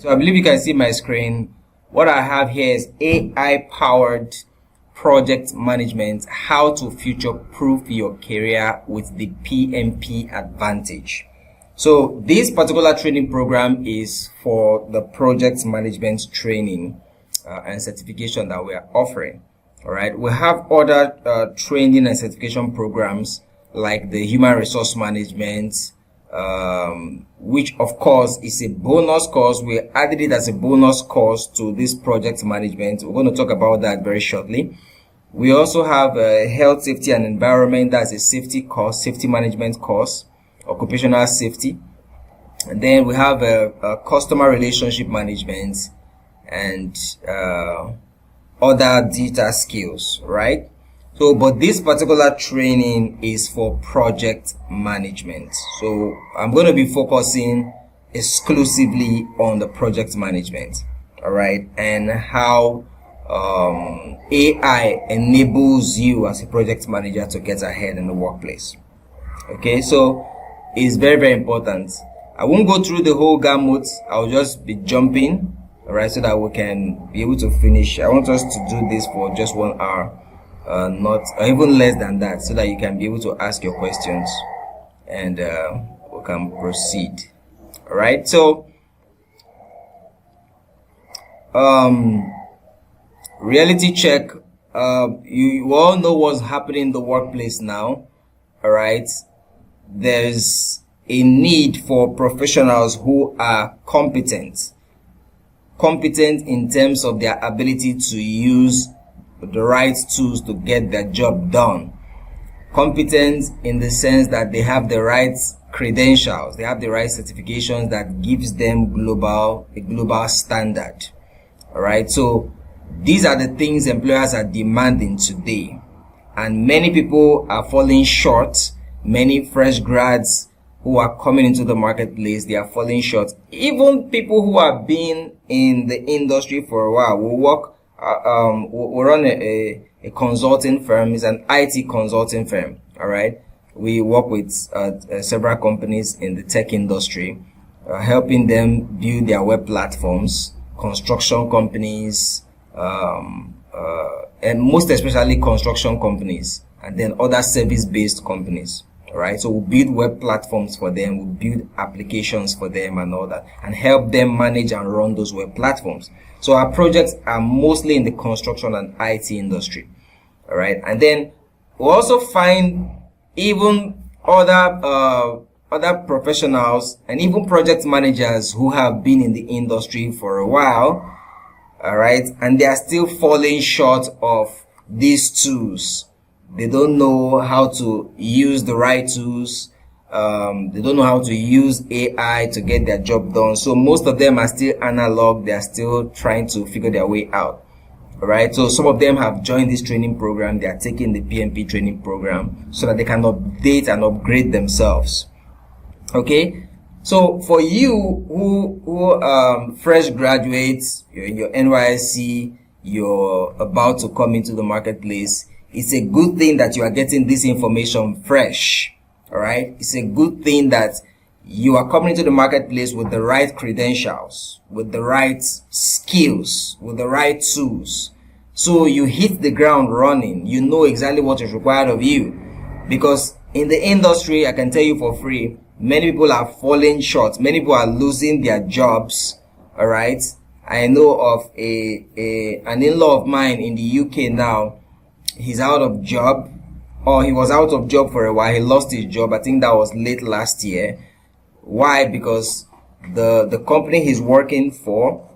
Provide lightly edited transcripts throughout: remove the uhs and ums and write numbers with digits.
So I believe you can see my screen. What I have here is AI powered project management, how to future proof your career with the PMP advantage. So this particular training program is for the project management training and certification that we are offering. All right, we have other training and certification programs like the human resource management, which of course is a bonus course. We added it as a bonus course to this project management. We're going to talk about that very shortly. We also have a health, safety and environment. That's a safety course, safety management course, occupational safety. And then we have a customer relationship management and other digital skills, right? So, but this particular training is for project management. So I'm going to be focusing exclusively on the project management, all right, and how AI enables you as a project manager to get ahead in the workplace. Okay, so it's very, very important. I won't go through the whole gamut. I'll just be jumping, all right, so that we can be able to finish. I want us to do this for just 1 hour, not or even less than that, so that you can be able to ask your questions and we can proceed. All right, so reality check. You all know what's happening in the workplace now. All right, there's a need for professionals who are competent in terms of their ability to use the right tools to get their job done. Competent in the sense that they have the right credentials, they have the right certifications that gives them a global standard. All right, so these are the things employers are demanding today, and many people are falling short. Many fresh grads who are coming into the marketplace, they are falling short. Even people who have been in the industry for a while. We run a consulting firm. It's an IT consulting firm. All right, we work with several companies in the tech industry, helping them build their web platforms, construction companies, and most especially construction companies, and then other service-based companies. All right, so we build web platforms for them, we build applications for them and all that, and help them manage and run those web platforms. So our projects are mostly in the construction and IT industry. All right, and then we also find even other professionals and even project managers who have been in the industry for a while. All right, and they are still falling short of these tools. They don't know how to use the right tools. They don't know how to use AI to get their job done. So most of them are still analog. They are still trying to figure their way out. All right, so some of them have joined this training program. They are taking the PMP training program so that they can update and upgrade themselves. Okay, so for you who fresh graduates, you're in your NYSC, you're about to come into the marketplace, it's a good thing that you are getting this information fresh. All right, it's a good thing that you are coming into the marketplace with the right credentials, with the right skills, with the right tools. So you hit the ground running. You know exactly what is required of you. Because in the industry, I can tell you for free, many people are falling short. Many people are losing their jobs. All right. I know of an in-law of mine in the UK now. He's out of job, or he was out of job for a while. He lost his job. I think that was late last year. Why? Because the company he's working for,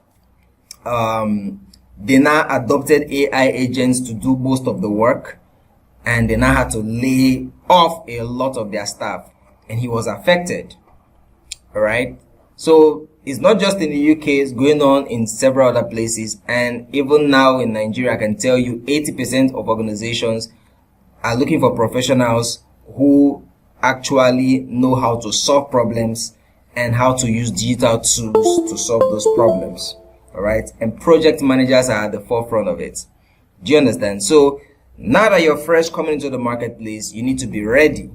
they now adopted AI agents to do most of the work, and they now had to lay off a lot of their staff, and he was affected. All right. So it's not just in the UK, it's going on in several other places. And even now in Nigeria, I can tell you 80% of organizations are looking for professionals who actually know how to solve problems and how to use digital tools to solve those problems. All right. And project managers are at the forefront of it. Do you understand? So now that you're fresh coming into the marketplace, you need to be ready.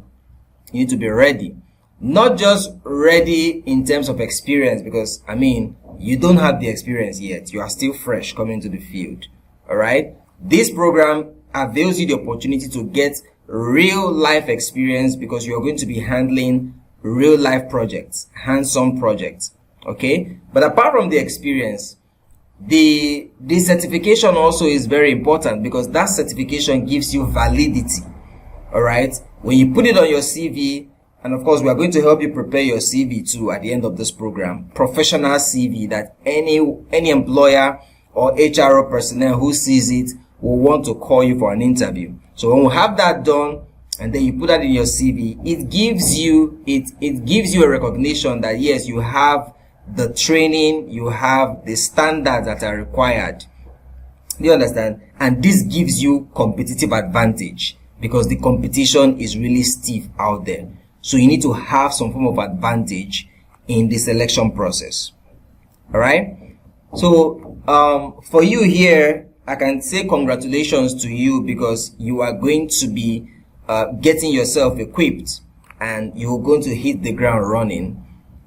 You need to be ready. Not just ready in terms of experience, because I mean, you don't have the experience yet. You are still fresh coming to the field. All right. This program avails you the opportunity to get real life experience because you are going to be handling real life projects, hands-on projects. Okay. But apart from the experience, the certification also is very important because that certification gives you validity. All right. When you put it on your CV, and of course, we are going to help you prepare your CV too at the end of this program. Professional CV that any employer or HR personnel who sees it will want to call you for an interview. So when we have that done and then you put that in your CV, it gives you a recognition that yes, you have the training, you have the standards that are required. Do you understand? And this gives you competitive advantage because the competition is really stiff out there. So you need to have some form of advantage in the selection process. All right. So for you here, I can say congratulations to you because you are going to be getting yourself equipped and you're going to hit the ground running.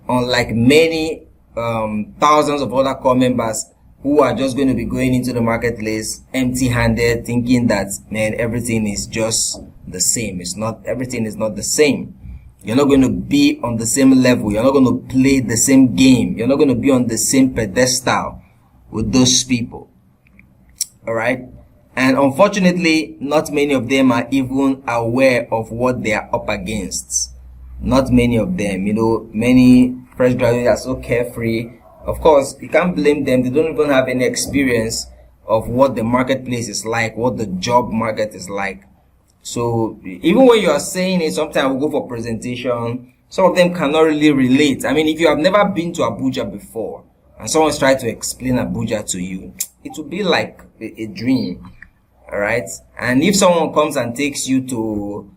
Unlike many thousands of other core members who are just going to be going into the marketplace empty-handed, thinking that, man, everything is just the same. It's not. Everything is not the same. You're not going to be on the same level. You're not going to play the same game. You're not going to be on the same pedestal with those people. All right. And unfortunately, not many of them are even aware of what they are up against. Not many of them. You know, many fresh graduates are so carefree. Of course, you can't blame them. They don't even have any experience of what the marketplace is like, what the job market is like. So even when you are saying it, sometimes we go for presentation, some of them cannot really relate. I mean, if you have never been to Abuja before and someone's trying to explain Abuja to you, it will be like a dream. All right. And if someone comes and takes you to,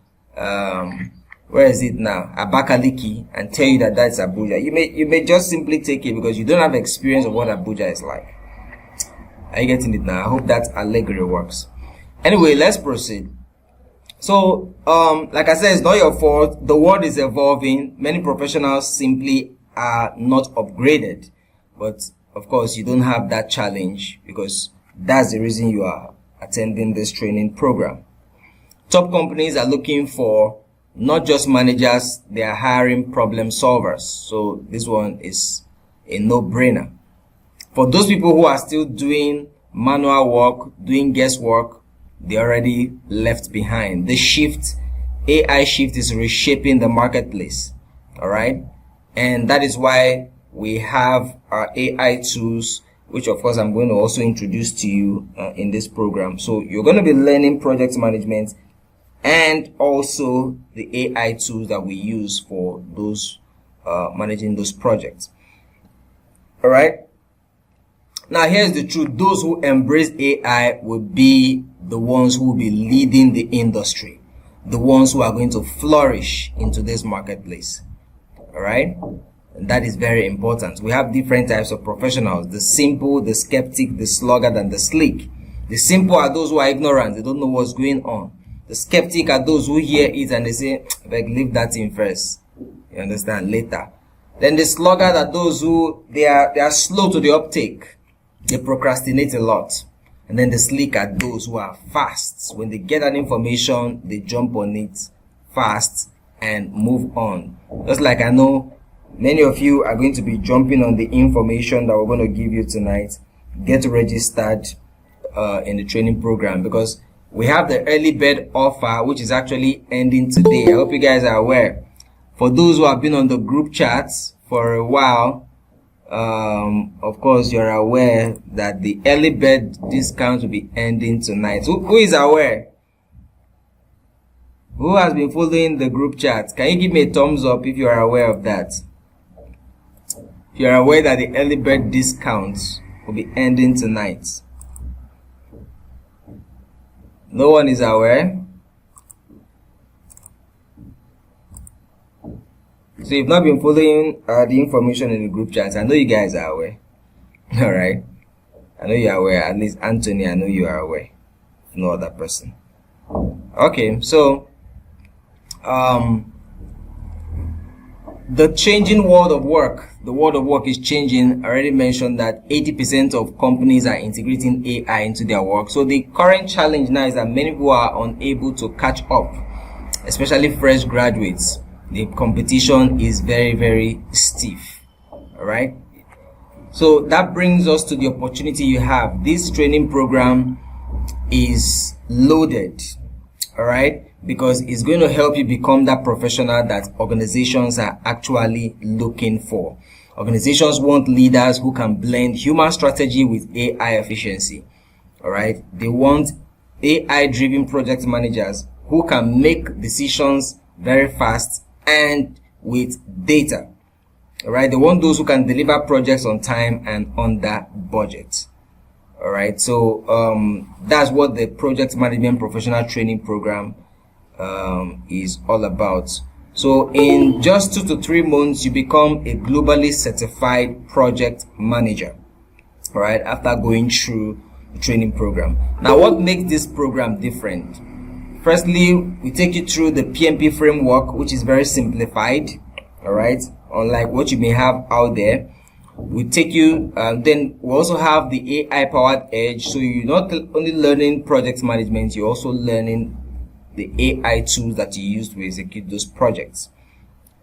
where is it now? Abakaliki, and tell you that that's Abuja, you may just simply take it because you don't have experience of what Abuja is like. Are you getting it now? I hope that allegory works. Anyway, let's proceed. So, like I said, it's not your fault. The world is evolving. Many professionals simply are not upgraded. But, of course, you don't have that challenge because that's the reason you are attending this training program. Top companies are looking for not just managers, they are hiring problem solvers. So, this one is a no-brainer. For those people who are still doing manual work, doing guesswork, they already left behind. The shift, AI shift, is reshaping the marketplace. All right. And that is why we have our AI tools, which of course I'm going to also introduce to you in this program. So you're going to be learning project management and also the AI tools that we use for those managing those projects. All right. Now here's the truth. Those who embrace AI will be the ones who will be leading the industry, the ones who are going to flourish into this marketplace. All right. And that is very important. We have different types of professionals: the simple, the skeptic, the sluggard, and the slick. The simple are those who are ignorant. They don't know what's going on. The skeptic are those who hear it and they say, like, leave that in first. You understand? Later. Then the sluggard are those who they are slow to the uptake. They procrastinate a lot. And then the slick are those who are fast. When they get an information, they jump on it fast and move on. Just like I know many of you are going to be jumping on the information that we're going to give you tonight. Get registered in the training program because we have the early bird offer, which is actually ending today. I hope you guys are aware. For those who have been on the group chats for a while, of course, you're aware that the early bird discount will be ending tonight. Who is aware? Who has been following the group chat? Can you give me a thumbs up if you are aware of that? If you are aware that the early bird discount will be ending tonight. No one is aware. So you've not been following the information in the group chat. I know you guys are aware. Alright. I know you are aware. At least Anthony, I know you are aware. No other person. The changing world of work. The world of work is changing. I already mentioned that 80% of companies are integrating AI into their work. So the current challenge now is that many people are unable to catch up, especially fresh graduates. The competition is very, very stiff. All right. So that brings us to the opportunity you have. This training program is loaded. All right. Because it's going to help you become that professional that organizations are actually looking for. Organizations want leaders who can blend human strategy with AI efficiency. All right. They want AI-driven project managers who can make decisions very fast and with data. All right. They want those who can deliver projects on time and under budget. All right. So that's what the project management professional training program is all about. So in just 2 to 3 months, you become a globally certified project manager, all right, after going through the training program. Now, what makes this program different? Firstly, we take you through the PMP framework, which is very simplified, all right, unlike what you may have out there. We take you, then we also have the AI powered edge. So you're not only learning project management, you're also learning the AI tools that you use to execute those projects.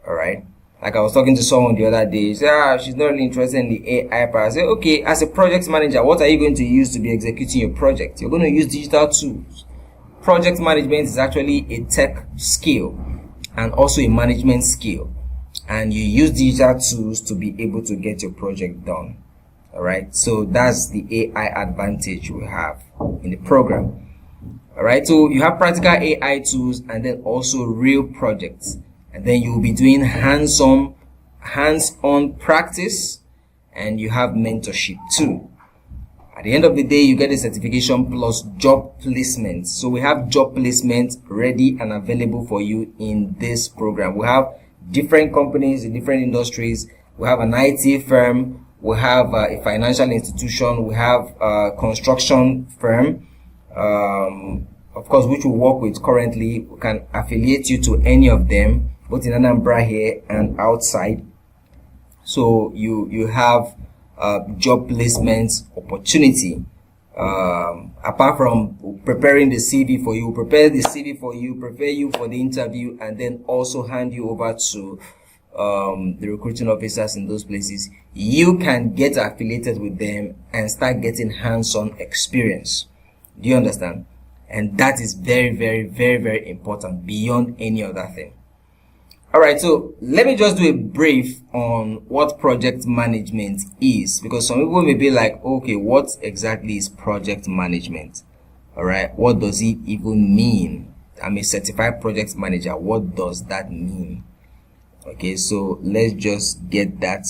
All right. Like I was talking to someone the other day, she said, she's not really interested in the AI part. I said, okay, as a project manager, what are you going to use to be executing your project? You're going to use digital tools. Project management is actually a tech skill and also a management skill. And you use digital tools to be able to get your project done. All right. So that's the AI advantage we have in the program. All right, so you have practical AI tools and then also real projects, and then you will be doing hands-on practice, and you have mentorship too. At the end of the day, you get a certification plus job placement. So we have job placement ready and available for you in this program. We have different companies in different industries. We have an IT firm. We have a financial institution. We have a construction firm. Of course, which we work with currently. We can affiliate you to any of them, both in Anambra here and outside. So you have job placement opportunity. Apart from preparing the CV for you, prepare the CV for you, prepare you for the interview, and then also hand you over to the recruiting officers in those places. You can get affiliated with them and start getting hands-on experience. Do you understand? And that is very, very, very, very important beyond any other thing. All right, so let me just do a brief on what project management is, because some people may be like, okay, what exactly is project management? All right, what does it even mean? I'm a certified project manager. What does that mean? Okay, so let's just get that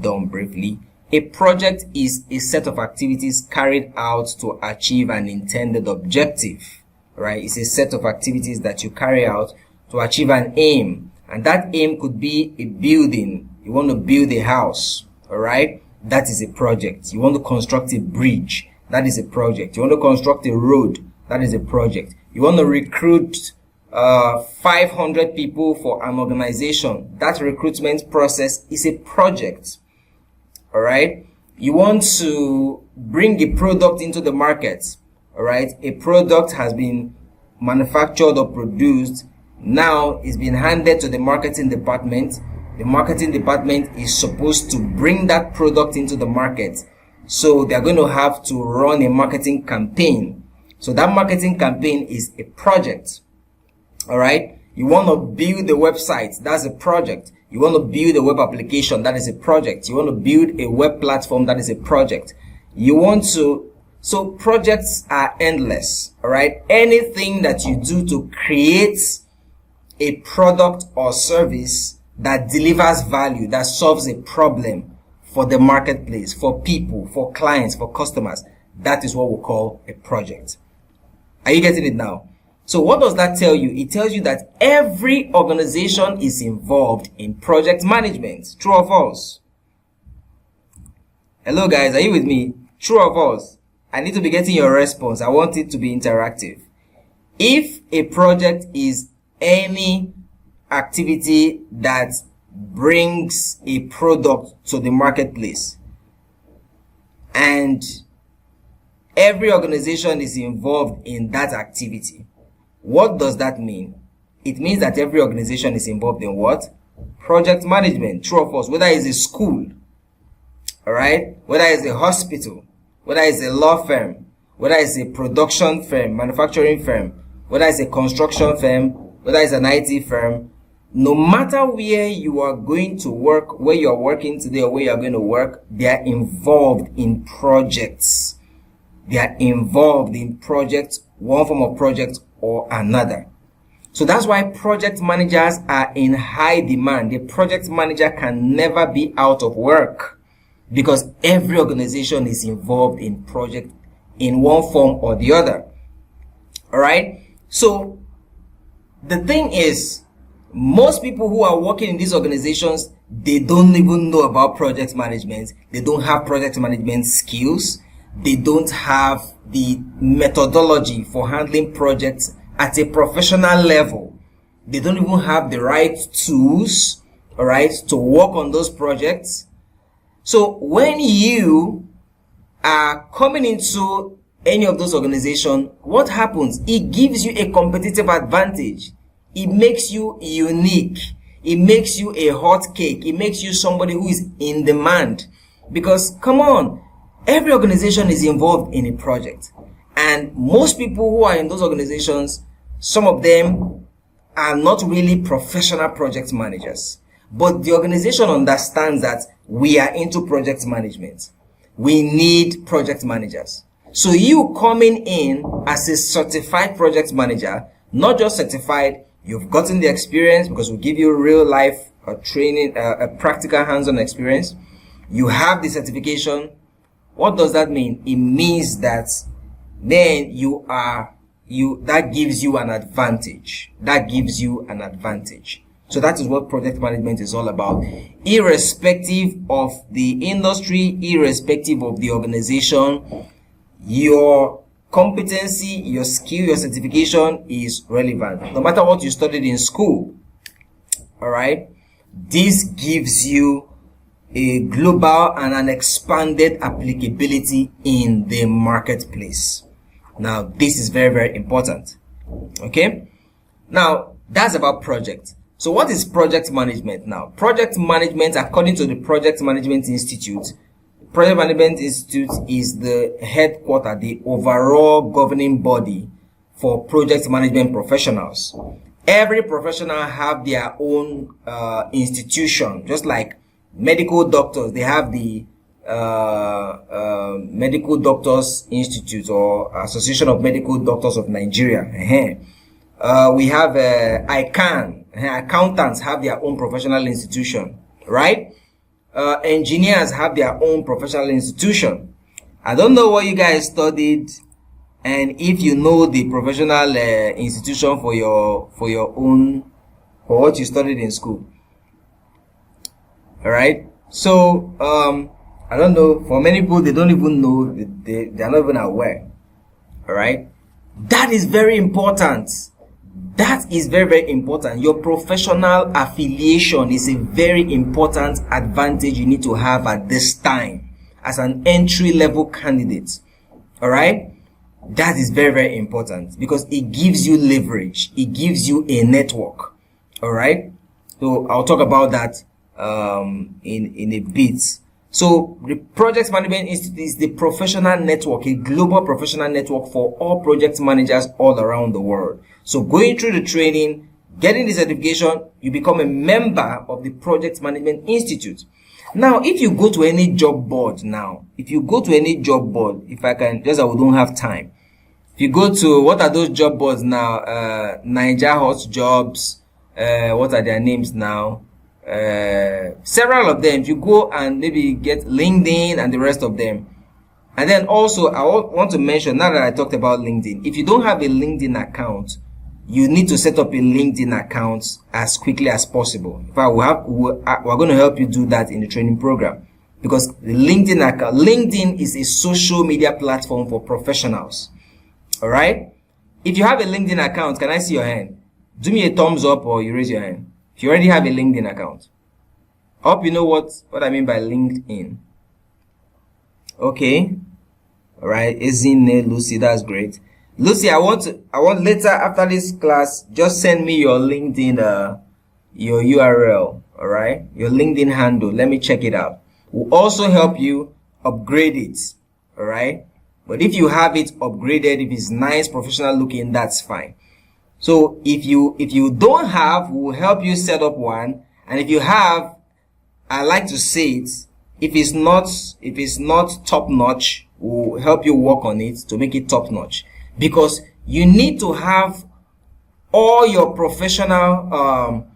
done briefly. A project is a set of activities carried out to achieve an intended objective, right? It's a set of activities that you carry out to achieve an aim, and that aim could be a building. You want to build a house, all right? That is a project. You want to construct a bridge. That is a project. You want to construct a road. That is a project. You want to recruit 500 people for an organization. That recruitment process is a project. All right. You want to bring a product into the market. All right. A product has been manufactured or produced. Now it's been handed to the marketing department. The marketing department is supposed to bring that product into the market. So they're going to have to run a marketing campaign. So that marketing campaign is a project. All right. You want to build a website. That's a project. You want to build a web application. That is a project. You want to build a web platform. That is a project. You want to, so projects are endless. All right. Anything that you do to create a product or service that delivers value, that solves a problem for the marketplace, for people, for clients, for customers, that is what we call a project. Are you getting it now? So what does that tell you? It tells you that every organization is involved in project management. True or false? Hello guys, are you with me? True or false? I need to be getting your response. I want it to be interactive. If a project is any activity that brings a product to the marketplace, and every organization is involved in that activity. What does that mean? It means that every organization is involved in what? Project management. True or false? Whether it's a school, alright, whether it's a hospital, whether it's a law firm, whether it's a production firm, manufacturing firm, whether it's a construction firm, whether it's an IT firm, no matter where you are going to work, where you are working today or where you are going to work, they are involved in projects. They are involved in projects, one form of project or another. So that's why project managers are in high demand. The project manager can never be out of work because every organization is involved in project in one form or the other. Alright? So the thing is, most people who are working in these organizations, they don't even know about project management. They don't have project management skills. They don't have the methodology for handling projects at a professional level. They don't even have the right tools, all right, to work on those projects. So when you are coming into any of those organizations, what happens? It gives you a competitive advantage. It makes you unique. It makes you a hot cake. It makes you somebody who is in demand. Because, come on, every organization is involved in a project. And most people who are in those organizations, some of them are not really professional project managers. But the organization understands that we are into project management. We need project managers. So you coming in as a certified project manager, not just certified, you've gotten the experience because we give you real life training, a practical hands-on experience. You have the certification. What does that mean? It means that then that gives you an advantage. That gives you an advantage. So that is what project management is all about. Irrespective of the industry, irrespective of the organization, your competency, your skill, your certification is relevant. No matter what you studied in school, alright, this gives you a global and an expanded applicability in the marketplace. Now, this is very, very important. Okay? Now, that's about project. So what is project management now? Project management, according to the Project Management Institute, Project Management Institute is the headquarters, the overall governing body for project management professionals. Every professional have their own institution, just like medical doctors. They have the Medical Doctors Institute or Association of Medical Doctors of Nigeria. We have ICANN. Accountants have their own professional institution, right? Engineers have their own professional institution. I don't know what you guys studied, and if you know the professional institution for what you studied in school. All right. So I don't know. For many people, they don't even know. They are not even aware. All right. That is very important. That is very, very important. Your professional affiliation is a very important advantage you need to have at this time as an entry-level candidate. All right? That is very, very important because it gives you leverage. It gives you a network. All right? So I'll talk about that in a bit. So the Project Management Institute is the professional network, a global professional network for all project managers all around the world. So going through the training, getting the certification, you become a member of the Project Management Institute. Now, if you go to any job board if I can, just I don't have time. If you go to, what are those job boards now? Niger Hot Jobs, what are their names now? Several of them. You go and maybe get LinkedIn and the rest of them. And then also, I want to mention, now that I talked about LinkedIn, if you don't have a LinkedIn account, you need to set up a LinkedIn account as quickly as possible. In fact, we're going to help you do that in the training program, because the LinkedIn is a social media platform for professionals. All right. If you have a LinkedIn account, can I see your hand? Do me a thumbs up or you raise your hand. If you already have a LinkedIn account. I hope you know what I mean by LinkedIn. Okay. All right. Ezine, Lucy, that's great. Lucy, I want later after this class, just send me your LinkedIn, your URL. All right. Your LinkedIn handle. Let me check it out. We'll also help you upgrade it. All right. But if you have it upgraded, if it's nice, professional looking, that's fine. So if you don't have, we'll help you set up one. And if you have, I like to say it, if it's not top notch, we'll help you work on it to make it top notch. Because you need to have all your professional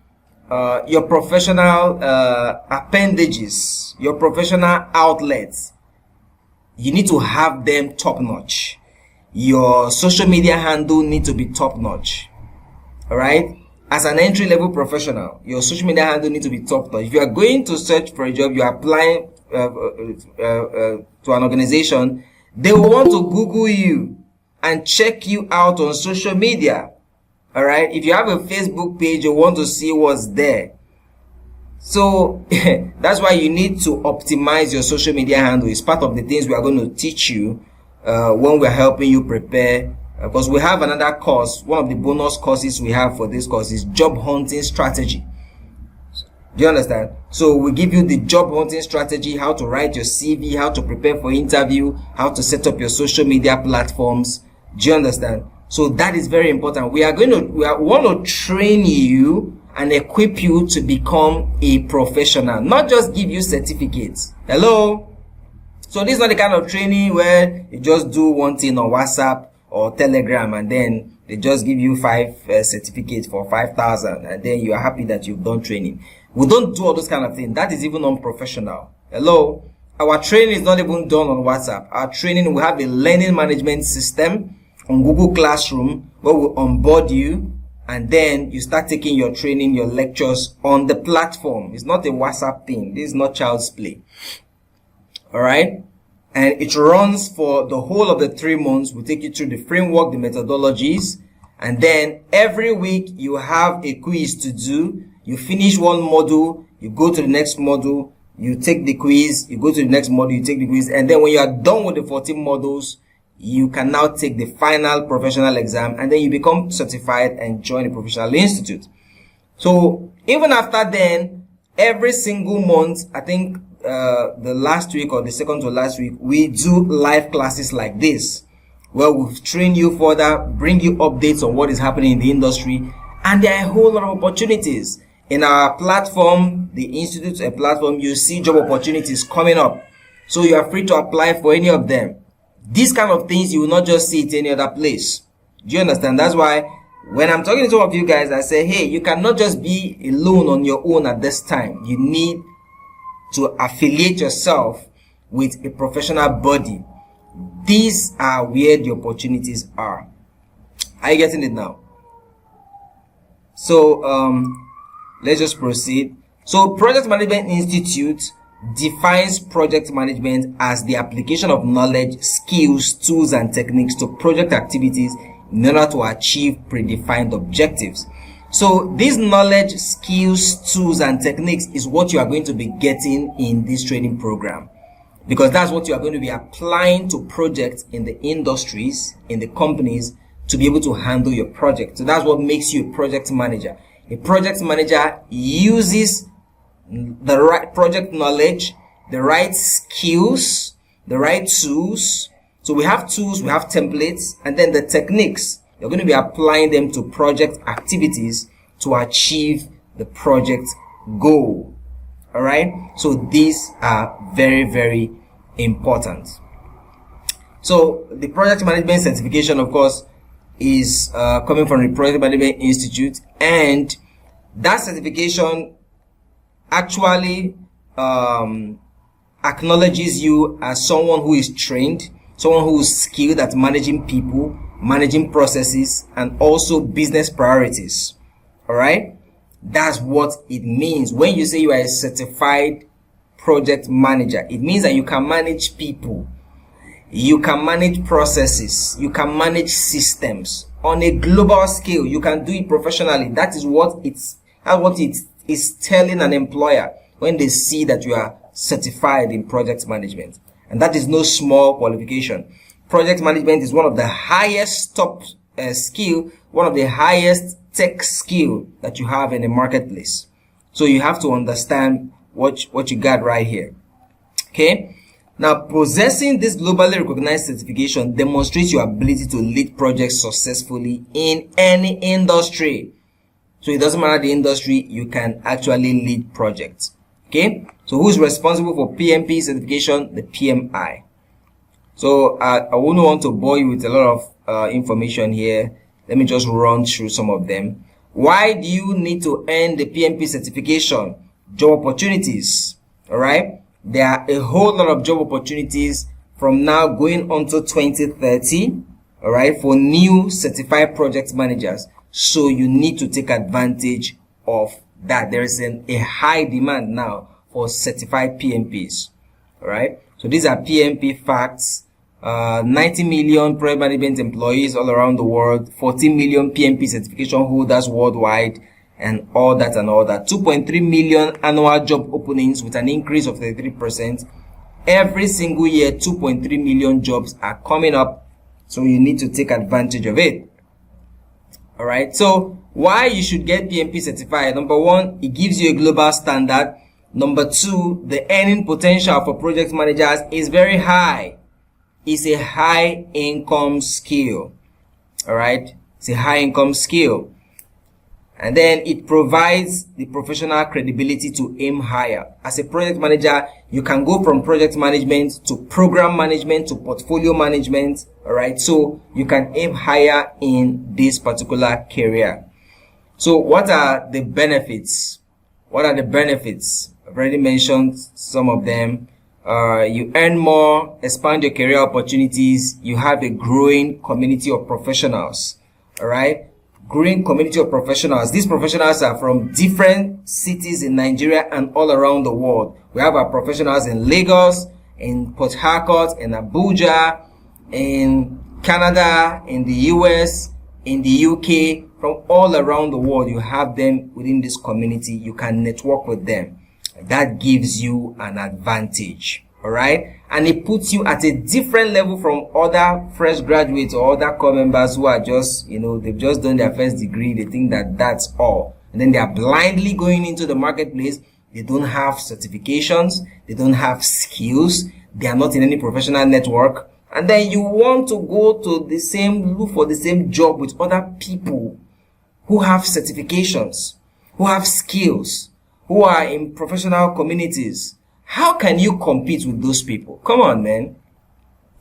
appendages, your professional outlets. You need to have them top notch. Your social media handle need to be top notch. All right. As an entry-level professional, your social media handle needs to be top notch. If you are going to search for a job, you are applying to an organization, they will want to Google you and check you out on social media. All right. If you have a Facebook page, you want to see what's there. So that's why you need to optimize your social media handle. It's part of the things we are going to teach you when we're helping you prepare. Because we have another course, one of the bonus courses we have for this course is job hunting strategy. Do you understand? So we give you the job hunting strategy, how to write your CV, how to prepare for interview, how to set up your social media platforms. Do you understand? So that is very important. We want to train you and equip you to become a professional, not just give you certificates. Hello? So this is not the kind of training where you just do one thing on WhatsApp or Telegram and then they just give you 5 certificates for 5,000 and then you are happy that you've done training. We don't do all those kind of things. That is even unprofessional. Hello? Our training is not even done on WhatsApp. Our training, we have a learning management system on Google Classroom where we onboard you and then you start taking your training, your lectures on the platform. It's not a WhatsApp thing. This is not child's play. All right? And it runs for the whole of the 3 months. We take you through the framework, the methodologies, and then every week you have a quiz to do. You finish one module, you go to the next module, you take the quiz, you go to the next module, you take the quiz, and then when you are done with the 14 modules, you can now take the final professional exam, and then you become certified and join the professional institute. So even after then, every single month, I think the last week or the second to last week, we do live classes like this where we'll train you further, bring you updates on what is happening in the industry, and there are a whole lot of opportunities in our platform. The institute a platform, you see job opportunities coming up, so you are free to apply for any of them. These kind of things you will not just see it any other place. Do you understand? That's why when I'm talking to some of you guys, I say, hey, you cannot just be alone on your own at this time. You need to affiliate yourself with a professional body. These are where the opportunities are. Are you getting it now? So let's just proceed. So Project Management Institute defines project management as the application of knowledge, skills, tools, and techniques to project activities in order to achieve predefined objectives. So this knowledge, skills, tools, and techniques is what you are going to be getting in this training program, because that's what you are going to be applying to projects in the industries, in the companies, to be able to handle your project. So that's what makes you a project manager. A project manager uses the right project knowledge, the right skills, the right tools. So we have tools, we have templates, and then the techniques. You're going to be applying them to project activities to achieve the project goal. All right. So these are very, very important. So the project management certification, of course, is coming from the Project Management Institute, and that certification actually acknowledges you as someone who is trained, someone who is skilled at managing people, managing processes, and also business priorities. All right. That's what it means when you say you are a certified project manager. It means that you can manage people, you can manage processes, you can manage systems on a global scale. You can do it professionally. That is what it is telling an employer. when they see that you are certified in project management. And that is no small qualification. Project management is one of the highest top skill, one of the highest tech skill that you have in the marketplace. So you have to understand what you got right here. Okay. Now, possessing this globally recognized certification demonstrates your ability to lead projects successfully in any industry. So it doesn't matter the industry, you can actually lead projects. Okay. So who's responsible for PMP certification? The PMI. So I wouldn't want to bore you with a lot of information here. Let me just run through some of them. Why do you need to earn the PMP certification? Job opportunities. All right. There are a whole lot of job opportunities from now going on to 2030. All right. For new certified project managers. So you need to take advantage of that. There is a high demand now for certified PMPs. All right. So these are PMP facts. 90 million project management employees all around the world, 14 million PMP certification holders worldwide, and all that and all that. 2.3 million annual job openings with an increase of 33%. Every single year, 2.3 million jobs are coming up, so you need to take advantage of it. All right. So why you should get PMP certified? Number one, it gives you a global standard. Number two, the earning potential for project managers is very high. It's a high income skill. All right. It's a high income skill. And then it provides the professional credibility to aim higher. As a project manager, you can go from project management to program management to portfolio management. All right. So you can aim higher in this particular career. So what are the benefits? What are the benefits? I've already mentioned some of them. You earn more, expand your career opportunities. You have a growing community of professionals. All right. Growing community of professionals. These professionals are from different cities in Nigeria and all around the world. We have our professionals in Lagos, in Port Harcourt, in Abuja, in Canada, in the US, in the UK, from all around the world. You have them within this community. You can network with them. That gives you an advantage. All right. And it puts you at a different level from other fresh graduates or other core members who are just, they've just done their first degree. They think that that's all. And then they are blindly going into the marketplace. They don't have certifications. They don't have skills. They are not in any professional network. And then you want to go to look for the same job with other people who have certifications, who have skills, who are in professional communities. How can you compete with those people? Come on, man.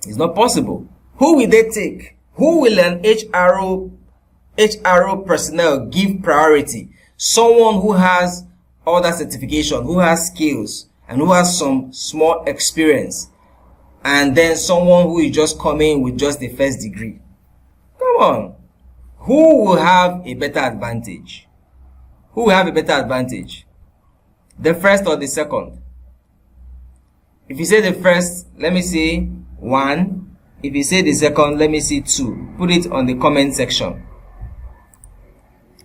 It's not possible. Who will they take? Who will an HRO personnel give priority? Someone who has all that certification, who has skills, and who has some small experience. And then someone who is just coming with just the first degree. Come on. Who will have a better advantage? Who will have a better advantage? The first or the second? If you say the first, let me see 1. If you say the second, let me see 2. Put it on the comment section.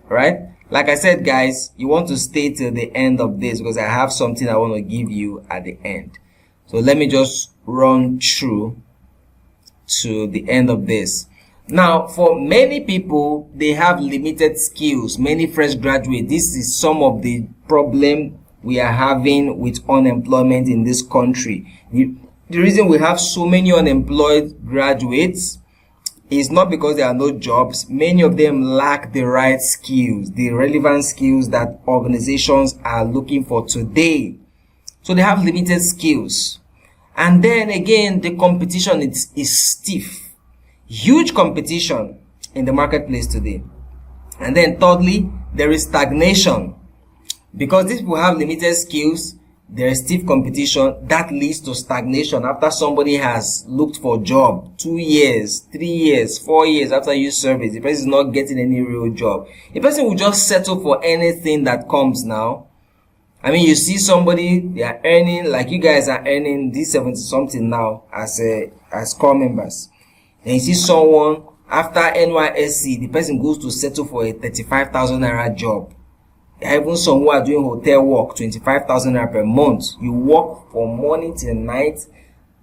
Alright? Like I said, guys, you want to stay till the end of this because I have something I want to give you at the end. So let me just run through to the end of this. Now, for many people, they have limited skills. Many fresh graduates. This is some of the problem we are having with unemployment in this country. The reason we have so many unemployed graduates is not because there are no jobs. Many of them lack the right skills, the relevant skills that organizations are looking for today. So they have limited skills. And then again, the competition is stiff. Huge competition in the marketplace today. And then thirdly, there is stagnation. Because these people have limited skills, there is stiff competition. That leads to stagnation after somebody has looked for a job 2 years, 3 years, 4 years after youth service. The person is not getting any real job. The person will just settle for anything that comes now. I mean, you see somebody, they are earning, like you guys are earning this 70 something now as core members. Then you see someone after NYSC, the person goes to settle for a 35,000 naira job. Even some who are doing hotel work, 25,000 naira per month. You work from morning till night,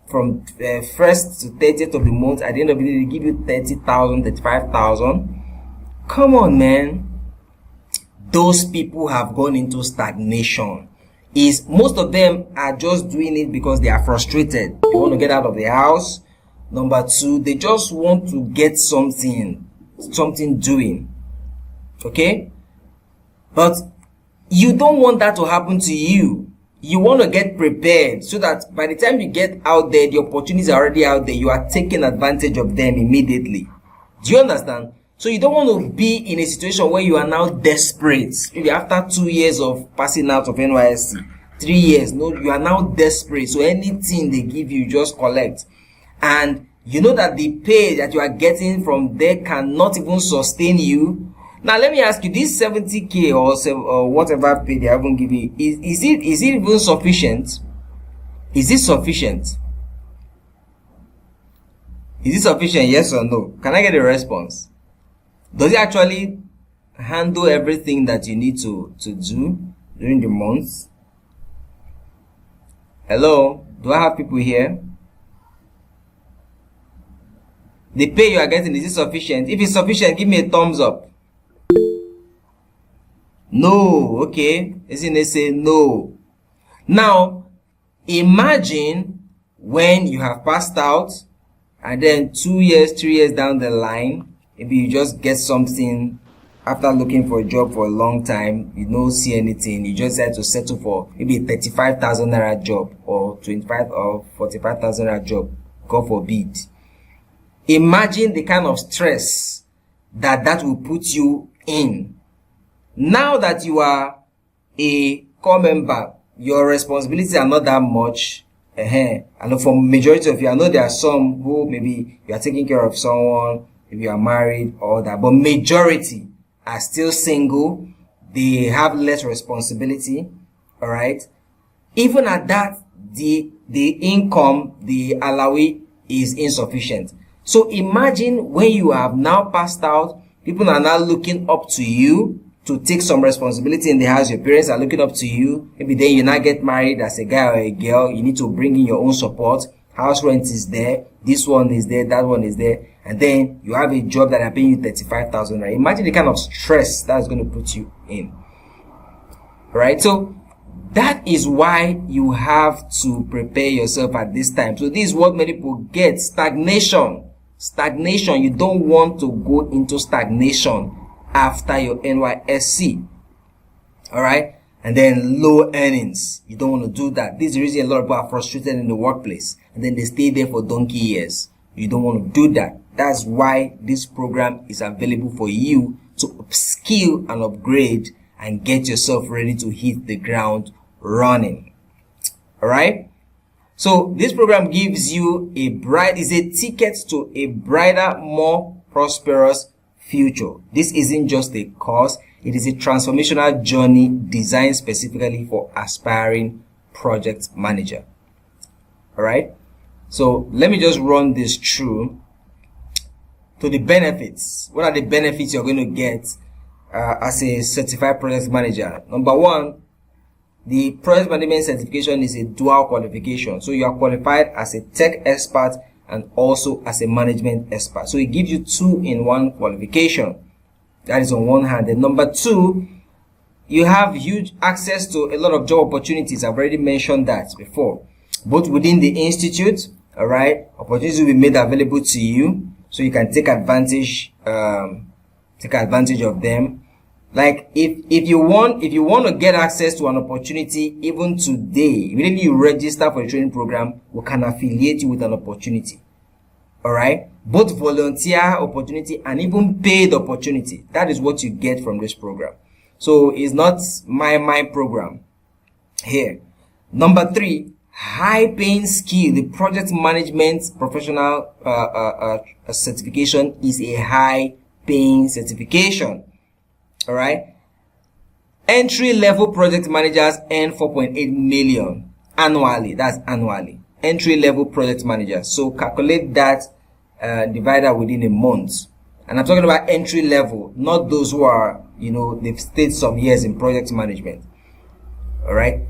from 1st to 30th of the month. At the end of the day, they give you 30,000, 35,000. Come on, man. Those people have gone into stagnation. Most of them are just doing it because they are frustrated. They want to get out of the house. Number two, they just want to get something doing. Okay? But you don't want that to happen to you. You want to get prepared so that by the time you get out there, the opportunities are already out there. You are taking advantage of them immediately. Do you understand? So you don't want to be in a situation where you are now desperate. Maybe after 2 years of passing out of Nysc, 3 years, no, you are now desperate. So anything they give you, just collect. And you know that the pay that you are getting from there cannot even sustain you. Now let me ask you, this 70k or whatever pay they haven't given you, is it even sufficient? Is it sufficient? Is it sufficient? Yes or no? Can I get a response? Does it actually handle everything that you need to do during the month? Hello? Do I have people here? The pay you are getting, is it sufficient? If it's sufficient, give me a thumbs up. No. Okay. Isn't it say no? Now, imagine when you have passed out and then 2 years, 3 years down the line, maybe you just get something after looking for a job for a long time, you don't see anything, you just had to settle for maybe a 35,000 naira job or 25 or 45,000 naira job, God forbid. Imagine the kind of stress that will put you in. Now that you are a core member, your responsibilities are not that much. I know for majority of you, I know there are some who maybe you are taking care of someone, if you are married or that, but majority are still single. They have less responsibility. All right. Even at that, the income, the allowance is insufficient. So imagine when you have now passed out, people are now looking up to you to take some responsibility in the house. Your parents are looking up to you. Maybe then you now get married as a guy or a girl. You need to bring in your own support. House rent is there. This one is there. That one is there. And then you have a job that are paying you 35,000. Right? Imagine the kind of stress that's going to put you in. Right? So that is why you have to prepare yourself at this time. So this is what many people get. Stagnation. Stagnation. You don't want to go into stagnation after your NYSC. Alright? And then low earnings. You don't want to do that. This is the reason a lot of people are frustrated in the workplace. And then they stay there for donkey years. You don't want to do that. That's why this program is available for you to upskill and upgrade and get yourself ready to hit the ground running. Alright? So this program gives you is a ticket to a brighter, more prosperous future. This isn't just a course, it is a transformational journey designed specifically for aspiring project manager. Alright? So let me just run this through to the benefits. What are the benefits you're going to get as a certified project manager? Number one, the project management certification is a dual qualification. So you are qualified as a tech expert and also as a management expert. So it gives you 2-in-1 qualification. That is on one hand. And number two, you have huge access to a lot of job opportunities. I've already mentioned that before. Both within the institute, alright, opportunities will be made available to you. So you can take advantage of them. Like if you want to get access to an opportunity even today, immediately you register for a training program, we can affiliate you with an opportunity. Alright? Both volunteer opportunity and even paid opportunity. That is what you get from this program. So it's not my program here. Number three, high paying skill. The project management professional certification is a high paying certification. Alright? Entry level project managers earn 4.8 million annually. That's annually. Entry level project managers. So calculate that divided within a month. And I'm talking about entry level, not those who are they've stayed some years in project management. All right.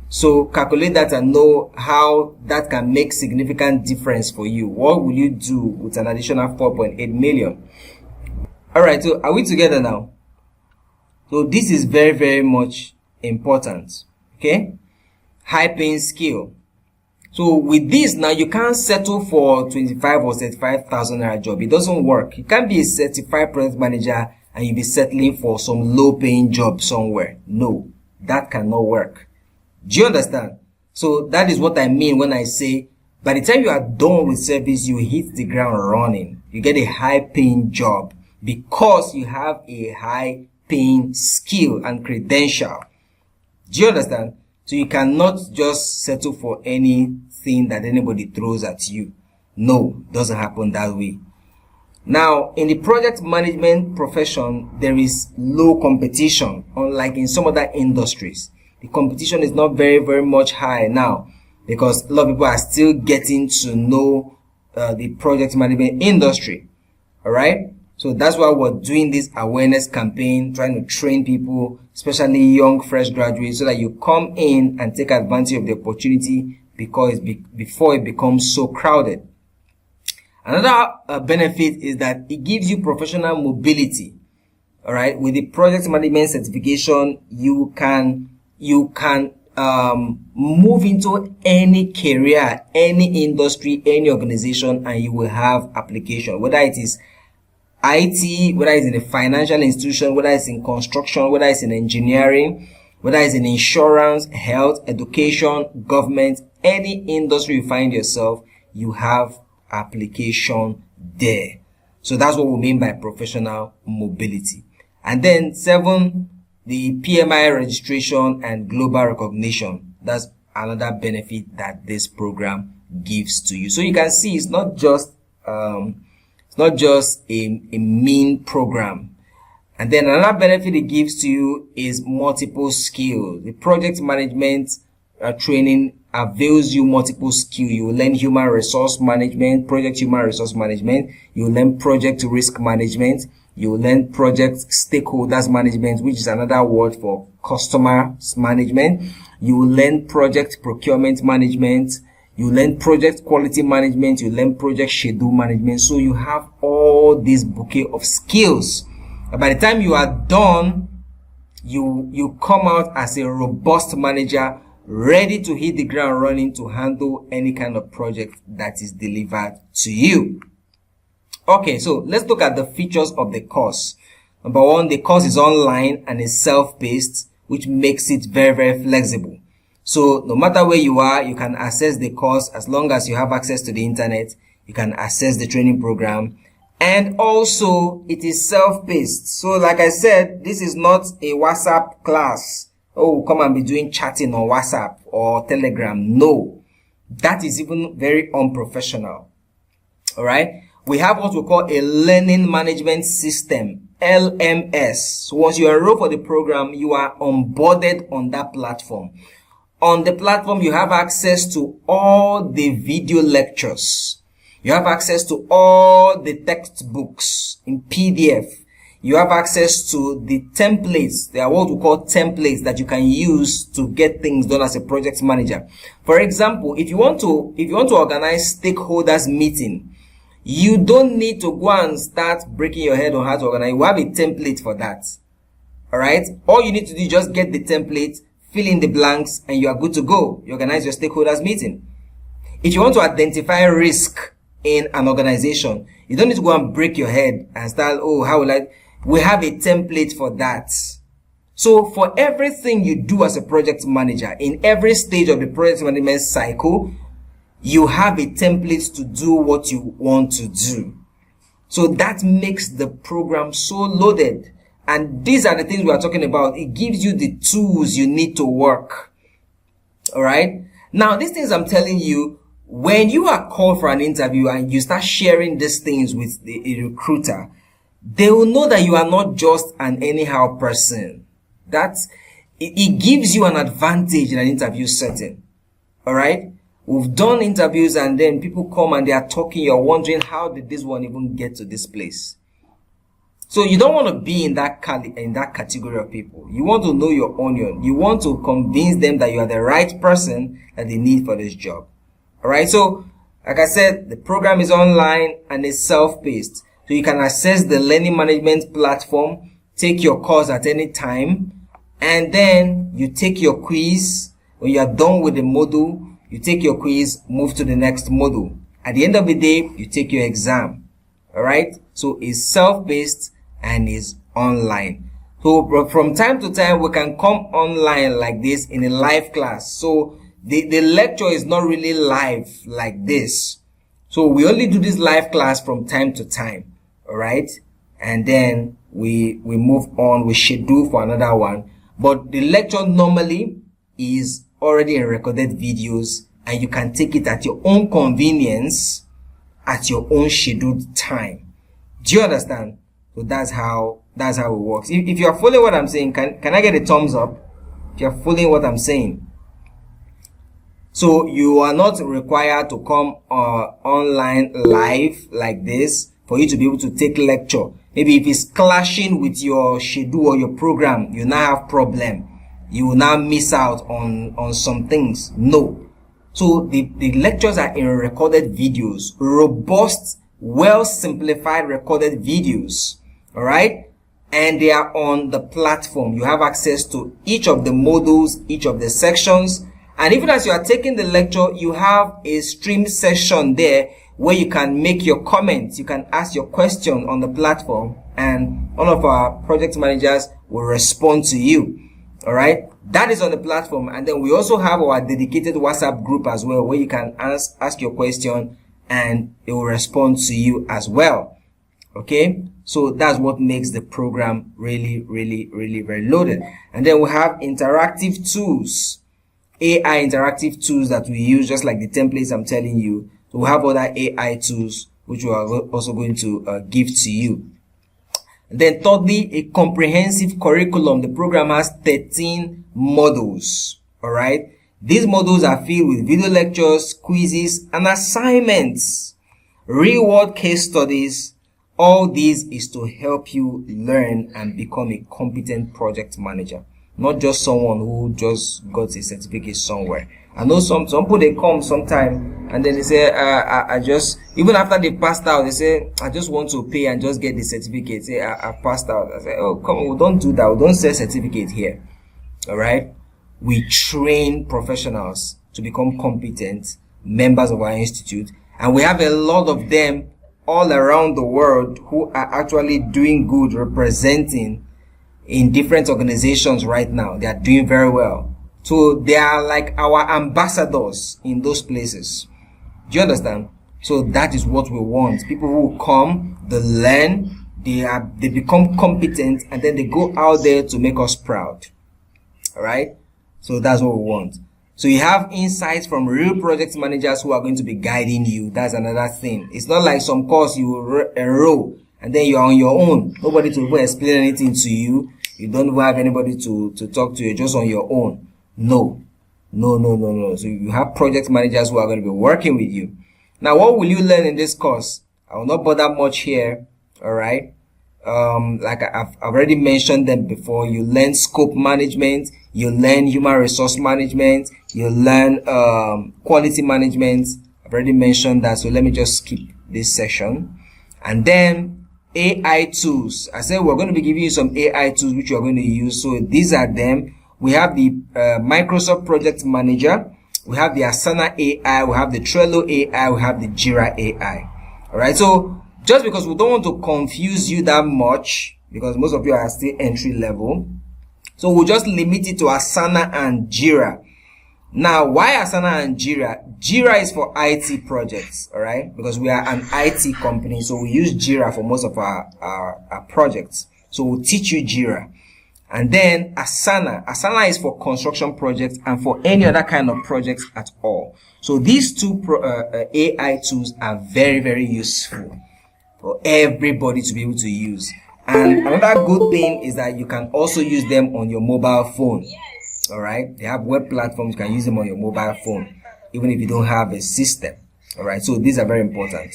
So calculate that and know how that can make significant difference for you. What will you do with an additional 4.8 million? All right. So are we together now? So this is very, very much important. Okay. High paying skill. So with this now, you can't settle for 25 or 35,000 naira job. It doesn't work. You can't be a certified project manager and you'll be settling for some low paying job somewhere. No, that cannot work. Do you understand? So that is what I mean when I say, by the time you are done with service, you hit the ground running. You get a high paying job because you have a high paying skill and credential. Do you understand? So you cannot just settle for anything that anybody throws at you. No, it doesn't happen that way. Now, in the project management profession, there is low competition, unlike in some other industries. The competition is not very, very much high now because a lot of people are still getting to know the project management industry. All right. So that's why we're doing this awareness campaign, trying to train people, especially young, fresh graduates, so that you come in and take advantage of the opportunity before it becomes so crowded. Another benefit is that it gives you professional mobility. All right. With the project management certification, you can move into any career, any industry, any organization, and you will have application, whether it is IT, whether it's in a financial institution, whether it's in construction, whether it's in engineering, whether it's in insurance, health, education, government, any industry you find yourself, you have application there. So that's what we mean by professional mobility. And then 7, the PMI registration and global recognition. That's another benefit that this program gives to you. So you can see it's not just a mean program. And then another benefit it gives to you is multiple skills. The project management training avails you multiple skills. You will learn human resource management, project human resource management. You will learn project risk management. You will learn project stakeholders management, which is another word for customer management. You will learn project procurement management. You learn project quality management. You learn project schedule management. So you have all this bouquet of skills. And by the time you are done, you come out as a robust manager, ready to hit the ground running to handle any kind of project that is delivered to you. Okay, so let's look at the features of the course. Number 1, the course is online and is self-paced, which makes it very, very flexible. So no matter where you are, you can access the course as long as you have access to the internet. You can access the training program. And also, it is self-paced. So like I said, this is not a WhatsApp class. Oh, come and be doing chatting on WhatsApp or Telegram. No, that is even very unprofessional. All right. We have what we call a learning management system, LMS. So once you enroll for the program, you are onboarded on that platform. On the platform, you have access to all the video lectures. You have access to all the textbooks in PDF. You have access to the templates. They are what we call templates that you can use to get things done as a project manager. For example, if you want to organize stakeholders meeting, you don't need to go and start breaking your head on how to organize. You have a template for that. All right. All you need to do is just get the template, fill in the blanks, and you are good to go. You organize your stakeholders meeting. If you want to identify risk in an organization, you don't need to go and break your head and start, we have a template for that. So for everything you do as a project manager, in every stage of the project management cycle, you have a template to do what you want to do. So that makes the program so loaded. And these are the things we are talking about. It gives you the tools you need to work. All right. Now, these things I'm telling you, when you are called for an interview and you start sharing these things with a recruiter, they will know that you are not just an anyhow person. It gives you an advantage in an interview setting. All right. We've done interviews and then people come and they are talking. You're wondering, how did this one even get to this place? So you don't want to be in that category of people. You want to know your onion. You want to convince them that you are the right person that they need for this job. Alright, so like I said, the program is online and it's self-paced. So you can access the learning management platform, take your course at any time, and then you take your quiz. When you are done with the module, you take your quiz, move to the next module. At the end of the day, you take your exam. Alright, so it's self-paced and is online. So from time to time, we can come online like this in a live class. So the lecture is not really live like this. So we only do this live class from time to time. Alright, and then we move on, we schedule for another one. But the lecture normally is already in recorded videos, and you can take it at your own convenience, at your own scheduled time. Do you understand? So that's how it works. If you're following what I'm saying, can I get a thumbs up? If you're following what I'm saying. So you are not required to come online live like this for you to be able to take lecture. Maybe if it's clashing with your schedule or your program, you now have problem. You will now miss out on some things. No. So the lectures are in recorded videos, robust, well simplified recorded videos. Alright? And they are on the platform. You have access to each of the modules, each of the sections. And even as you are taking the lecture, you have a stream session there where you can make your comments. You can ask your question on the platform, and one of our project managers will respond to you. Alright, that is on the platform. And then we also have our dedicated WhatsApp group as well, where you can ask your question and it will respond to you as well. Okay, so that's what makes the program really very loaded. And then we have interactive tools, AI interactive tools that we use, just like the templates I'm telling you. So we have other AI tools which we are also going to give to you. And then thirdly, a comprehensive curriculum. The program has 13 modules. Alright, these modules are filled with video lectures, quizzes, and assignments, real world case studies. All this is to help you learn and become a competent project manager, not just someone who just got a certificate somewhere. I know some people, they come sometime and then they say, I just, even after they passed out, they say, I just want to pay and just get the certificate. Say, I passed out. I say, oh, come on, we don't do that. We don't sell certificate here. Alright? We train professionals to become competent members of our institute. And we have a lot of them all around the world who are actually doing good, representing in different organizations right now. They are doing very well. So they are like our ambassadors in those places. Do you understand? So that is what we want. People who come, they learn, they become competent, and then they go out there to make us proud. Alright? So that's what we want. So you have insights from real project managers who are going to be guiding you. That's another thing. It's not like some course you enroll and then you're on your own. Nobody to even explain anything to you. You don't even have anybody to talk to. You're just on your own. No. So you have project managers who are going to be working with you. Now, what will you learn in this course? I will not bother much here. Alright. Like I've already mentioned them before. You learn scope management. You learn human resource management. You learn quality management. I've already mentioned that. So let me just skip this section. And then AI tools. I said we're going to be giving you some AI tools which you're going to use. So these are them. We have the Microsoft Project Manager. We have the Asana AI. We have the Trello AI. We have the Jira AI. Alright, so just because we don't want to confuse you that much, because most of you are still entry level, so we'll just limit it to Asana and Jira. Now, why Asana and Jira? Jira is for IT projects, alright? Because we are an IT company, so we use Jira for most of our projects. So we'll teach you Jira. And then Asana is for construction projects and for any other kind of projects at all. So these two AI tools are very useful for everybody to be able to use. And another good thing is that you can also use them on your mobile phone. Alright, they have web platforms. You can use them on your mobile phone even if you don't have a system. Alright, so these are very important.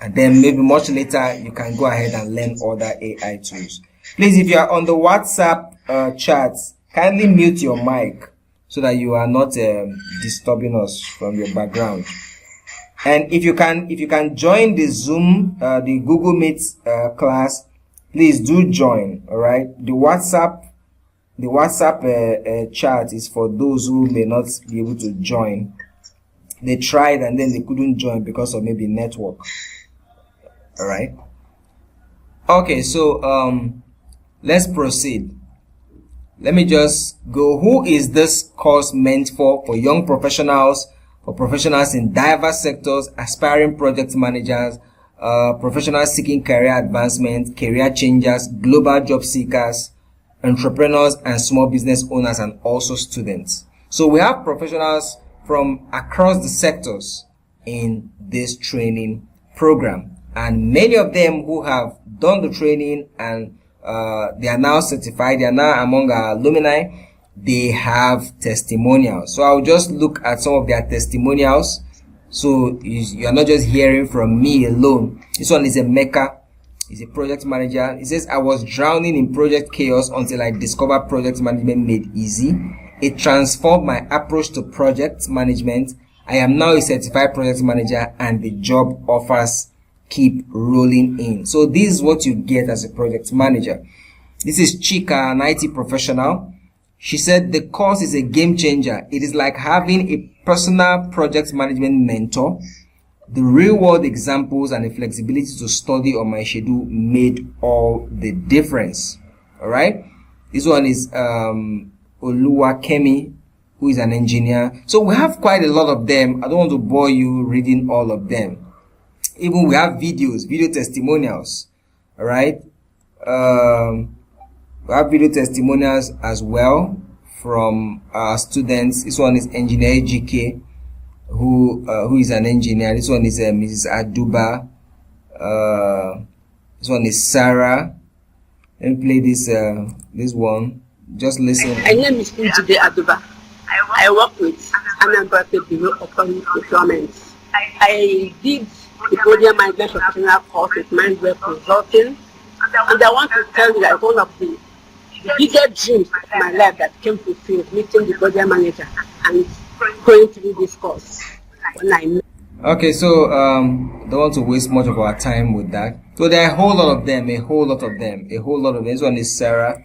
And then maybe much later, you can go ahead and learn other AI tools. Please, if you are on the WhatsApp chat, kindly mute your mic so that you are not disturbing us from your background. And if you can join the Zoom, the Google Meet class, please do join. All right. The WhatsApp chat is for those who may not be able to join. They tried and then they couldn't join because of maybe network. All right. Okay, so let's proceed. Let me just go. Who is this course meant for? For young professionals, for professionals in diverse sectors, aspiring project managers, professionals seeking career advancement, career changers, global job seekers, entrepreneurs and small business owners, and also students. So we have professionals from across the sectors in this training program, and many of them who have done the training and they are now certified, they are now among our alumni, they have testimonials. So I'll just look at some of their testimonials, so you are not just hearing from me alone. This one is a Mecca. He's a project manager. He says, I was drowning in project chaos until I discovered project management made easy. It transformed my approach to project management. I am now a certified project manager and the job offers keep rolling in. So this is what you get as a project manager. This is Chika, an IT professional. She said, the course is a game changer. It is like having a personal project management mentor. The real world examples and the flexibility to study on my schedule made all the difference. All right. This one is Oluwakemi, who is an engineer. So we have quite a lot of them. I don't want to bore you reading all of them. Even we have video testimonials. All right. We have video testimonials as well from our students. This one is Engineer GK, who is an engineer. This one is Mrs. Aduba. This one is Sarah. Let me play this one. Just listen. My name is Njide Aduba. I work with Anambra State Bureau of Public Procurement. I did the project management professional course with Mindwell Consulting, and I want to tell you that one of the biggest dreams of my life that came fulfilled, meeting the project manager and going through this course when I met. Okay, so don't want to waste much of our time with that. So there are a whole lot of them. This one is Sarah.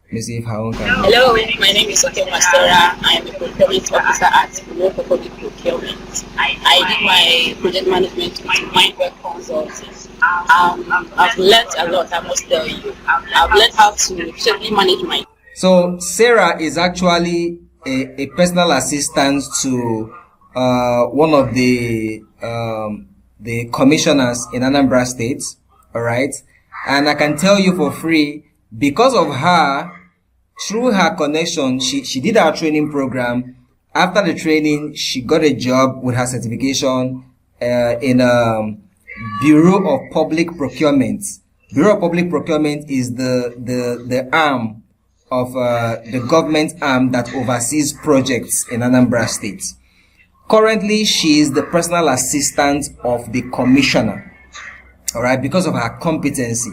Let me see if Haun can. Hello, my name is Okema Sarah. I am a procurement officer at Bureau for Public Procurement. I did my project management with Mindwell Consulting. I've learned a lot, I must tell you. I've learned how to efficiently manage my. So Sarah is actually a personal assistant to one of the commissioners in Anambra State. All right, and I can tell you for free, because of her, through her connection, she did our training program. After the training, she got a job with her certification in Bureau of Public Procurement. Bureau of Public Procurement is the arm of the government arm that oversees projects in Anambra State. Currently, she is the personal assistant of the commissioner. All right, because of her competency,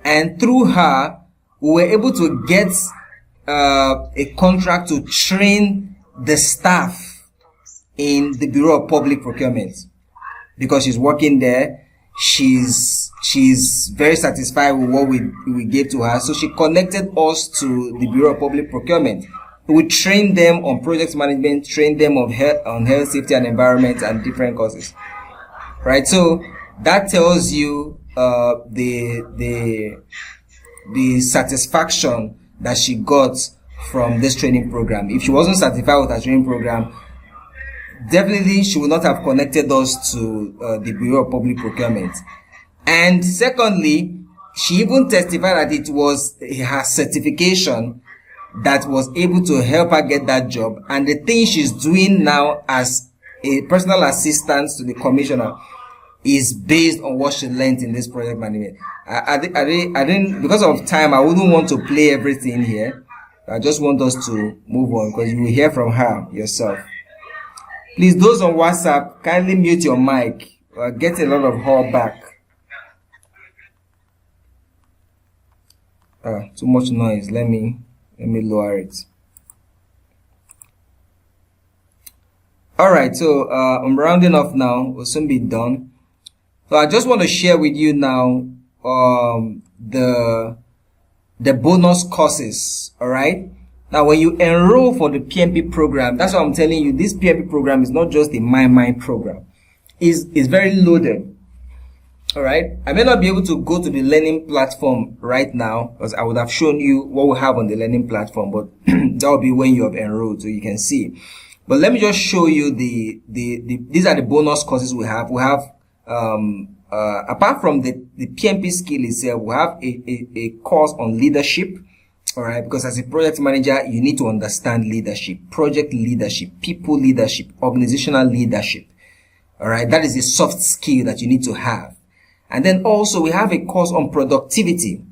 and through her, we were able to get a contract to train the staff in the Bureau of Public Procurement. Because she's working there, she's very satisfied with what we gave to her. So she connected us to the Bureau of Public Procurement. We trained them on project management, trained them on health, safety and environment, and different courses. Right? So that tells you the satisfaction that she got from this training program. If she wasn't satisfied with her training program, definitely she would not have connected us to the Bureau of Public Procurement. And secondly, she even testified that it was her certification that was able to help her get that job. And the thing she's doing now as a personal assistant to the commissioner is based on what she learned in this project management. I didn't, because of time, I wouldn't want to play everything here. I just want us to move on because you will hear from her yourself. Please, those on WhatsApp, kindly mute your mic. We're getting a lot of hold back. Too much noise. Let me lower it. Alright, so I'm rounding off now. We'll soon be done. So I just want to share with you now the bonus courses. Alright. Now when you enroll for the PMP program, that's what I'm telling you. This PMP program is not just a My Mind program. It's very loaded. Alright. I may not be able to go to the learning platform right now because I would have shown you what we have on the learning platform, but that will be when you have enrolled so you can see. But let me just show you these are the bonus courses we have. We have apart from the PMP skill itself, we have a course on leadership. Alright, because as a project manager, you need to understand leadership, project leadership, people leadership, organizational leadership. Alright, that is a soft skill that you need to have. And then also we have a course on productivity,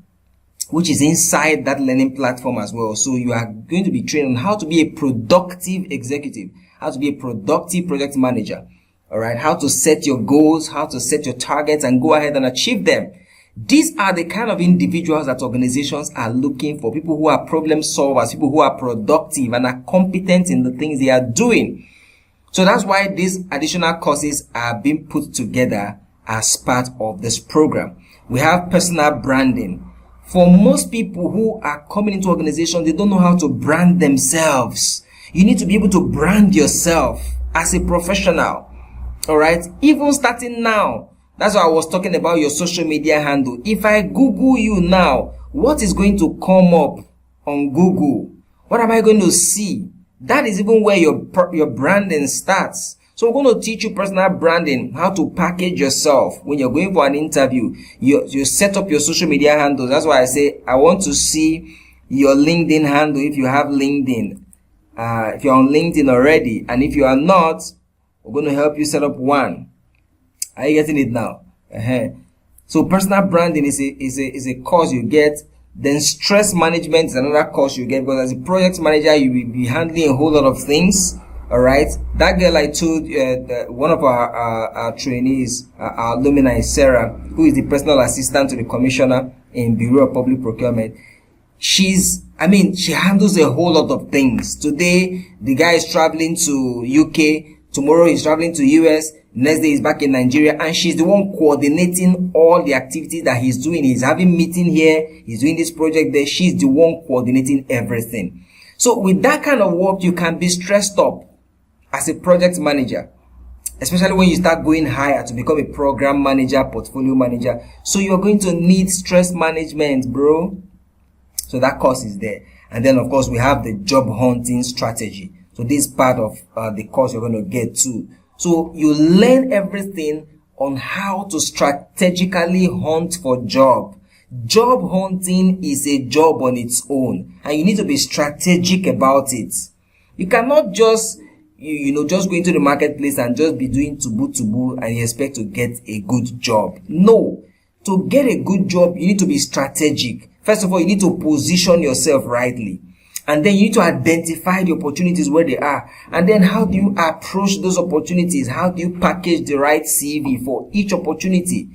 which is inside that learning platform as well. So you are going to be trained on how to be a productive executive, how to be a productive project manager. Alright, how to set your goals, how to set your targets and go ahead and achieve them. These are the kind of individuals that organizations are looking for. People who are problem solvers, people who are productive and are competent in the things they are doing. So that's why these additional courses are being put together as part of this program. We have personal branding. For most people who are coming into organizations, they don't know how to brand themselves. You need to be able to brand yourself as a professional. Alright? Even starting now. That's why I was talking about your social media handle. If I Google you now, what is going to come up on Google? What am I going to see? That is even where your branding starts. So we're going to teach you personal branding, how to package yourself. When you're going for an interview, you set up your social media handles. That's why I say I want to see your LinkedIn handle if you have LinkedIn. If you're on LinkedIn already, and if you are not, we're going to help you set up one. Are you getting it now? So personal branding is a course you get. Then stress management is another course you get, because as a project manager, you will be handling a whole lot of things. Alright, that girl I told, one of our trainees, our alumni, Sarah, who is the personal assistant to the commissioner in Bureau of Public Procurement. She handles a whole lot of things. Today, the guy is traveling to UK. Tomorrow, he's traveling to US. Next day, he's back in Nigeria. And she's the one coordinating all the activities that he's doing. He's having meeting here. He's doing this project there. She's the one coordinating everything. So with that kind of work, you can be stressed up as a project manager, especially when you start going higher to become a program manager, portfolio manager. So you're going to need stress management, bro. So that course is there. And then, of course, we have the job hunting strategy. So this is part of the course you're going to get too. So you learn everything on how to strategically hunt for job. Job hunting is a job on its own, and you need to be strategic about it. You cannot just just go into the marketplace and just be doing tubu and you expect to get a good job. No. To get a good job, you need to be strategic. First of all, you need to position yourself rightly. And then you need to identify the opportunities where they are. And then how do you approach those opportunities? How do you package the right CV for each opportunity?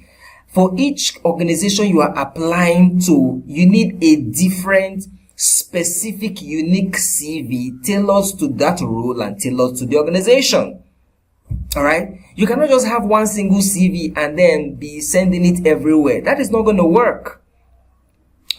For each organization you are applying to, you need a different, specific, unique CV tailored to that role and tailored to the organization. Alright? You cannot just have one single CV and then be sending it everywhere. That is not going to work.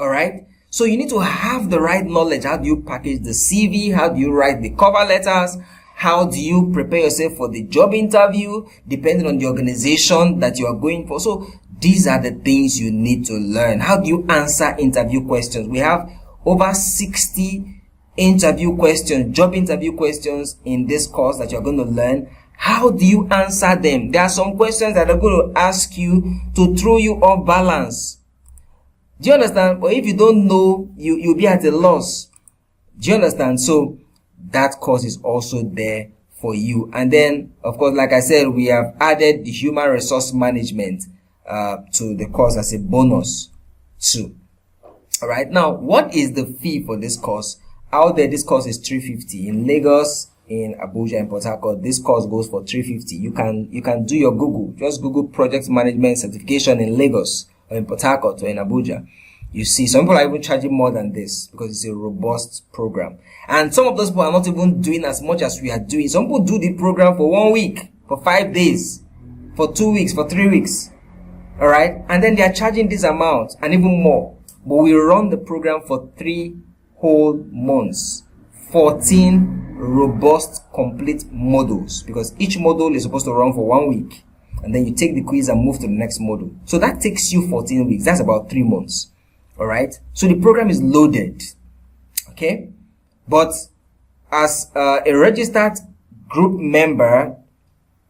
Alright? So you need to have the right knowledge. How do you package the CV? How do you write the cover letters? How do you prepare yourself for the job interview, depending on the organization that you are going for? So these are the things you need to learn. How do you answer interview questions? We have over 60 interview questions, job interview questions in this course that you're going to learn. How do you answer them? There are some questions that are going to ask you to throw you off balance. Do you understand? Or if you don't know, you'll be at a loss. Do you understand? So that course is also there for you. And then, of course, like I said, we have added the human resource management to the course as a bonus too. Alright, now what is the fee for this course? Out there, this course is $350. In Lagos, in Abuja and Port Harcourt, this course goes for 350. You can do your Google. Just Google project management certification in Lagos or in Port Harcourt or in Abuja. You see, some people are even charging more than this because it's a robust program. And some of those people are not even doing as much as we are doing. Some people do the program for 1 week, for 5 days, for 2 weeks, for 3 weeks. Alright? And then they are charging this amount and even more. But we run the program for 3 whole months. 14 robust, complete modules. Because each module is supposed to run for 1 week. And then you take the quiz and move to the next module. So that takes you 14 weeks. That's about 3 months. Alright? So the program is loaded. Okay? But as a registered group member,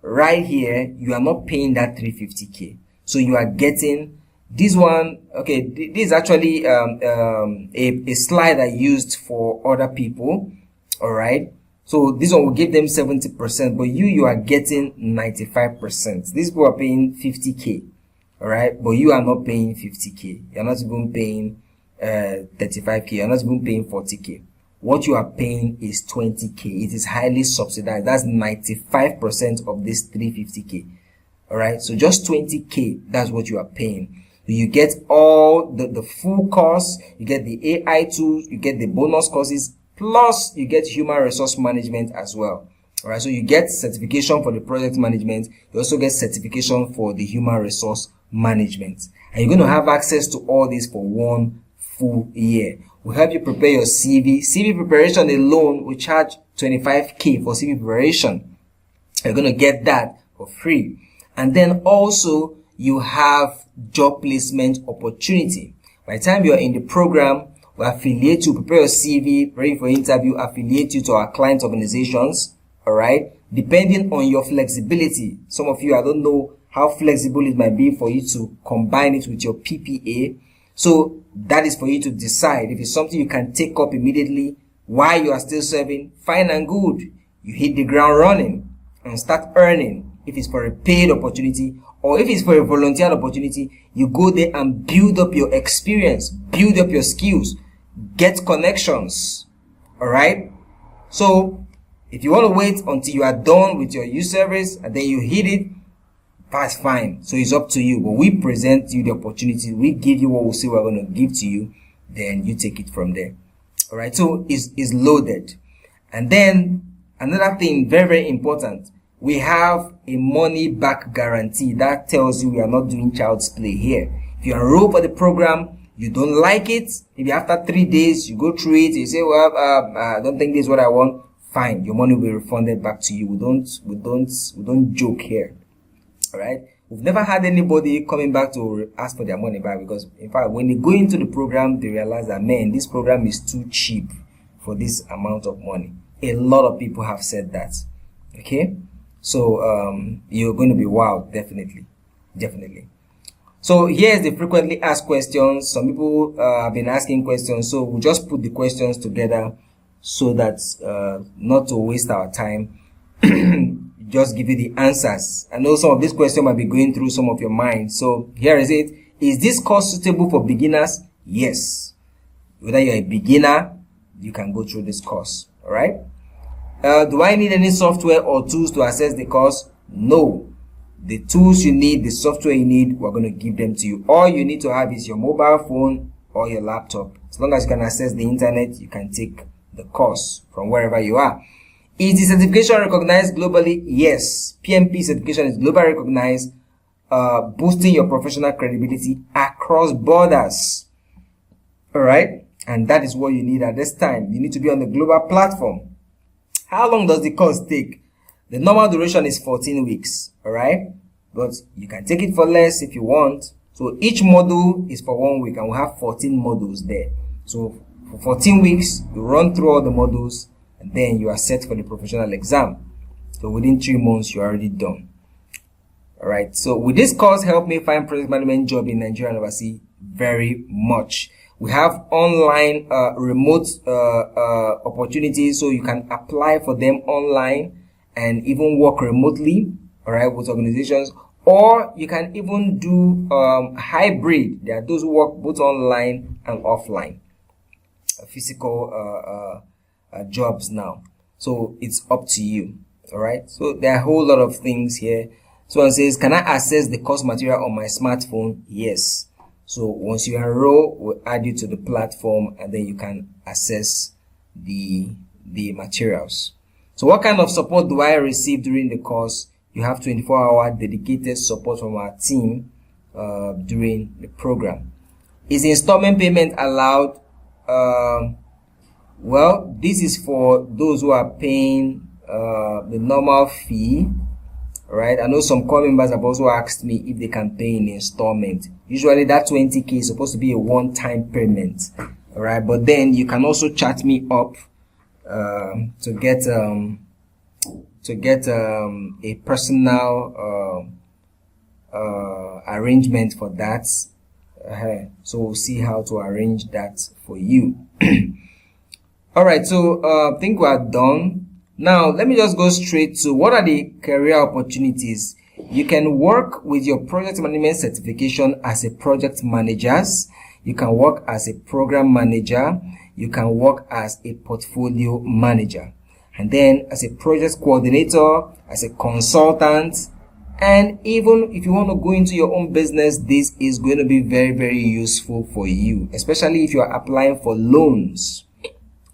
right here, you are not paying that 350k. So you are getting this one. Okay, this is actually a slide I used for other people. Alright? So this one will give them 70%, but you are getting 95%. These people are paying 50k. Alright, but you are not paying 50k. You're not even paying 35k. You're not even paying 40k. What you are paying is 20k. It is highly subsidized. That's 95% of this 350k. Alright, so just 20k, that's what you are paying. You get all the full course, you get the AI tools, you get the bonus courses, plus you get human resource management as well. Alright, so you get certification for the project management, you also get certification for the human resource management. And you're going to have access to all this for 1 full year. We'll help you prepare your CV. CV preparation alone will charge 25k for CV preparation. You're going to get that for free. And then also you have job placement opportunity. By the time you're in the program, we affiliate you, prepare your CV, ready for interview, affiliate you to our client organizations. Alright, depending on your flexibility. Some of you, I don't know how flexible it might be for you to combine it with your PPA. So that is for you to decide. If it's something you can take up immediately while you are still serving, fine and good. You hit the ground running and start earning. If it's for a paid opportunity or if it's for a volunteer opportunity, you go there and build up your experience, build up your skills, get connections. Alright, so if you want to wait until you are done with your youth service and then you hit it, that's fine. So it's up to you. But we present you the opportunity. We give you what we say we're going to give to you. Then you take it from there. Alright, so it's loaded. And then another thing, very, very important. We have a money back guarantee. That tells you we are not doing child's play here. If you enroll for the program, you don't like it, maybe after 3 days, you go through it, you say, well, I don't think this is what I want. Fine, your money will be refunded back to you. We don't joke here. Alright? We've never had anybody coming back to ask for their money back because, in fact, when they go into the program, they realize that, man, this program is too cheap for this amount of money. A lot of people have said that. Okay? So, you're going to be wowed, definitely. Definitely. So, here's the frequently asked questions. Some people have been asking questions, so we'll just put the questions together so that not to waste our time. Just give you the answers. I know some of these questions might be going through some of your mind. So here is it. Is this course suitable for beginners? Yes. Whether you're a beginner, you can go through this course. Alright? Do I need any software or tools to access the course? No. The tools you need, the software you need, we're going to give them to you. All you need to have is your mobile phone or your laptop. As long as you can access the internet, you can take the course from wherever you are. Is the certification recognized globally? Yes. PMP certification is globally recognized, boosting your professional credibility across borders. Alright? And that is what you need at this time. You need to be on the global platform. How long does the course take? The normal duration is 14 weeks. Alright? But you can take it for less if you want. So each module is for 1 week and we'll have 14 modules there. So for 14 weeks, you run through all the modules and then you are set for the professional exam. So within 3 months, you're already done. Alright, so will this course help me find project management job in Nigeria and overseas? Very much. We have online remote opportunities, so you can apply for them online and even work remotely, alright, with organizations. Or you can even do hybrid. There are those who work both online and offline. Physical jobs now. So it's up to you. All right. So there are a whole lot of things here. So one says, can I access the course material on my smartphone? Yes. So once you enroll, we'll add you to the platform, and then you can access the materials. So what kind of support do I receive during the course? You have 24-hour dedicated support from our team during the program. Is installment payment allowed? Well, this is for those who are paying the normal fee. Right? I know some core members have also asked me if they can pay in installment. Usually that 20K is supposed to be a one-time payment. All right? But then you can also chat me up to get a personal arrangement for that. So we'll see how to arrange that for you. All right, so I think we are done. Now let me just go straight to what are the career opportunities. You can work with your project management certification as a project manager. You can work as a program manager. You can work as a portfolio manager, and then as a project coordinator, as a consultant, and even if you want to go into your own business, this is going to be very, very useful for you, especially if you are applying for loans.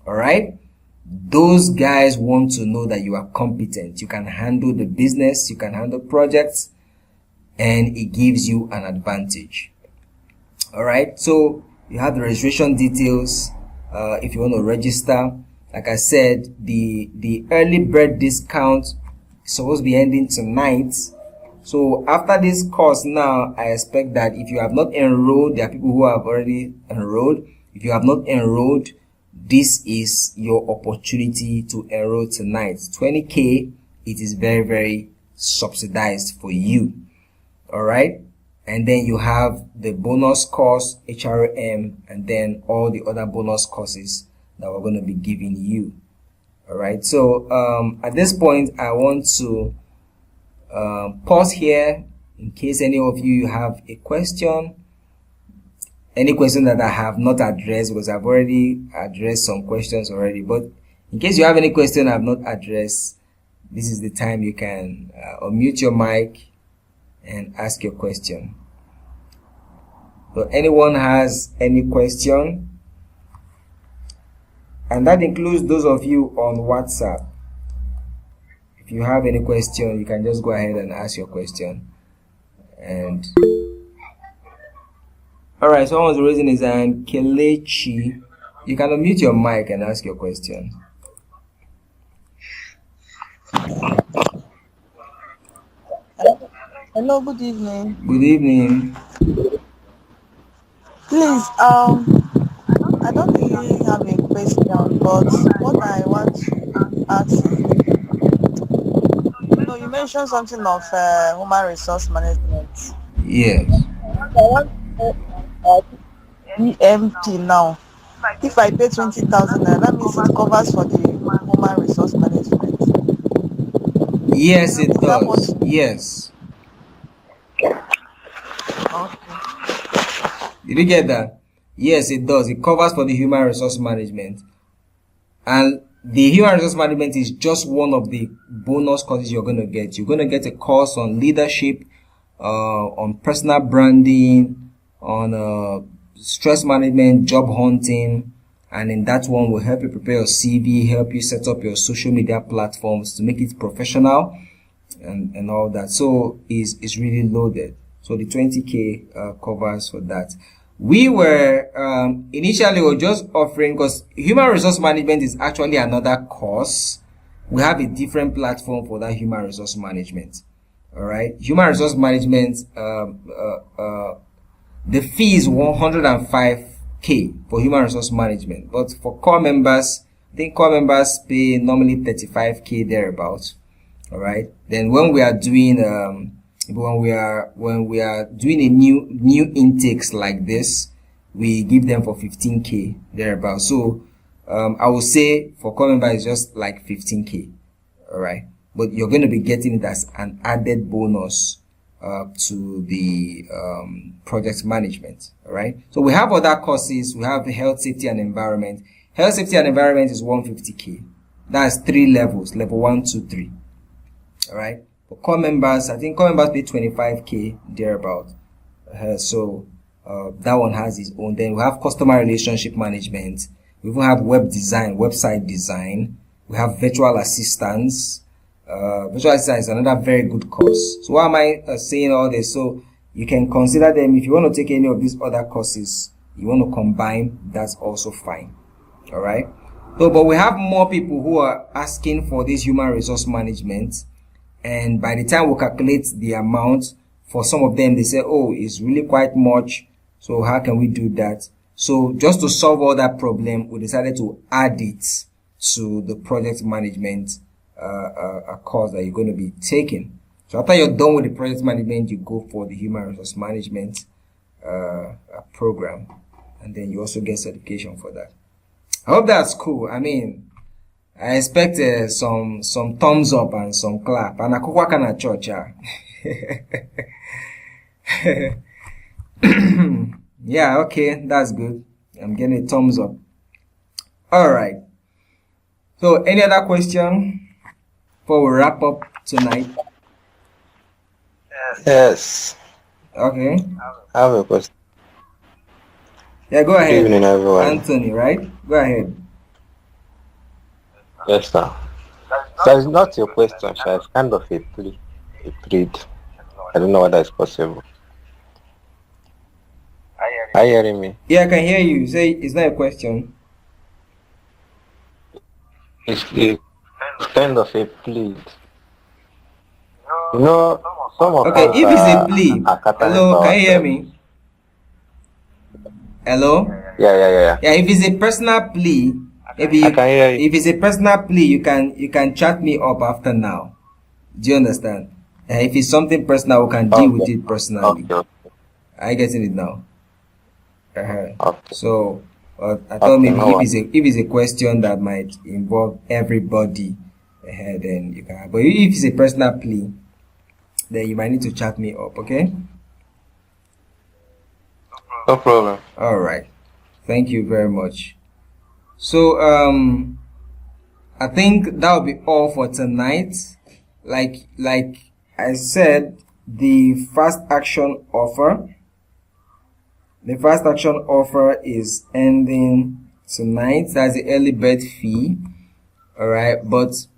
All right. Those guys want to know that you are competent. You can handle the business, you can handle projects, and it gives you an advantage. All right. So you have the registration details. If you want to register, like I said, the early bird discount is supposed to be ending tonight. So after this course now, I expect that if you have not enrolled, there are people who have already enrolled. If you have not enrolled, this is your opportunity to enroll tonight. 20K, it is very, very subsidized for you. All right. And then you have the bonus course, HRM, and then all the other bonus courses that we're going to be giving you. All right. So at this point, I want to pause here in case any of you have a question. Any question that I have not addressed, because I've already addressed some questions already. But in case you have any question I've not addressed, this is the time you can unmute your mic and ask your question. So anyone has any question? And that includes those of you on WhatsApp. If you have any question, you can just go ahead and ask your question. And all right, someone's raising his hand. Kelechi, you can unmute your mic and ask your question. Hello, good evening. Good evening. Please, I don't really have a question, but what I want to ask is, you mentioned something of human resource management. Yes. I want EMP now. If I pay 20,000, that means it covers for the human resource management. Yes, it does. Yes. Okay. Did you get that? Yes, it does. It covers for the human resource management. And the human resource management is just one of the bonus courses you're going to get. You're going to get a course on leadership, on personal branding, on stress management, job hunting, and in that one will help you prepare your CV, help you set up your social media platforms to make it professional and all that. So it's really loaded. So the 20K covers for that. We were initially we were just offering, because human resource management is actually another course. We have a different platform for that human resource management. All right, human resource management. The fee is 105K for human resource management, but for core members, I think core members pay normally 35K thereabouts. All right. Then when we are doing when we are doing a new intakes like this, we give them for 15K thereabouts. So I would say for core members it's just like 15K. All right. But you're going to be getting it as an added bonus to the project management. All right. So we have other courses. We have health, safety, and environment. Health, safety, and environment is 150K. That's 3 levels, level 1, 2, 3. All right. For core members, I think core members pay 25k thereabout. So that one has its own. Then we have customer relationship management. We even have web design, website design. We have virtual assistants. Virtual assistant is another very good course. So why am I saying all this? So you can consider them. If you want to take any of these other courses, you want to combine, that's also fine. All right. So, but we have more people who are asking for this human resource management, and by the time we calculate the amount for some of them, they say, oh, it's really quite much. So how can we do that? So just to solve all that problem, we decided to add it to the project management course that you're going to be taking. So after you're done with the project management, you go for the human resource management program, and then you also get certification for that. I hope that's cool. I mean, I expect some thumbs up and some clap. And akukwa kana church. Yeah, okay, that's good. I'm getting a thumbs up. All right. So, any other question before we wrap up tonight? Yes. Okay. I have a question. Yeah, go ahead. Good evening, everyone. Anthony, right? Go ahead. Yes, sir. So it's not your question, sir. It's kind of a plea, a plead. I don't know whether it's possible. Are you hearing me? Yeah, I can hear you. Say it's not a question. It's kind of a plead. You know, some of Okay, us if it's a plea. are catalysts Hello, for can you hear ourselves. me? Hello? Yeah. Yeah, if it's a personal plea, maybe I can hear you. if it's a personal plea, you can chat me up after now. Do you understand? If it's something personal, we can deal with it personally. Okay. Are you getting it now? Okay. So I thought maybe no if it's a question that might involve everybody, then you can. But if it's a personal plea, then you might need to chat me up. Okay? No problem. All right. Thank you very much. So I think that will be all for tonight. Like I said, the fast action offer is ending tonight. That's the early bird fee. All right, but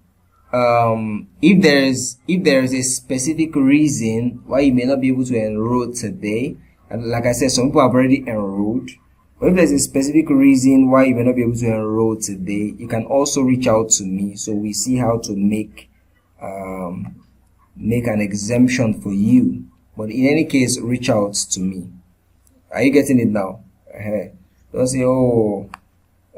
if there is a specific reason why you may not be able to enroll today, and like I said, some people have already enrolled. But if there's a specific reason why you may not be able to enroll today, you can also reach out to me, so we see how to make an exemption for you. But in any case, reach out to me. Are you getting it now? Don't say, oh,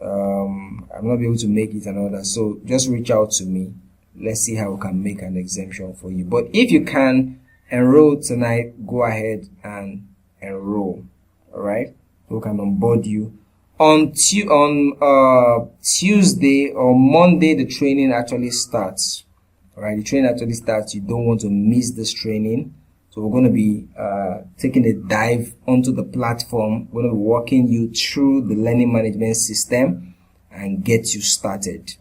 I'm not able to make it and all that. So just reach out to me. Let's see how we can make an exemption for you. But if you can enroll tonight, go ahead and enroll. All right, we can onboard you on Tuesday or Monday. The training actually starts. All right, the training actually starts. You don't want to miss this training. So we're going to be taking a dive onto the platform. We're going to be walking you through the learning management system and get you started.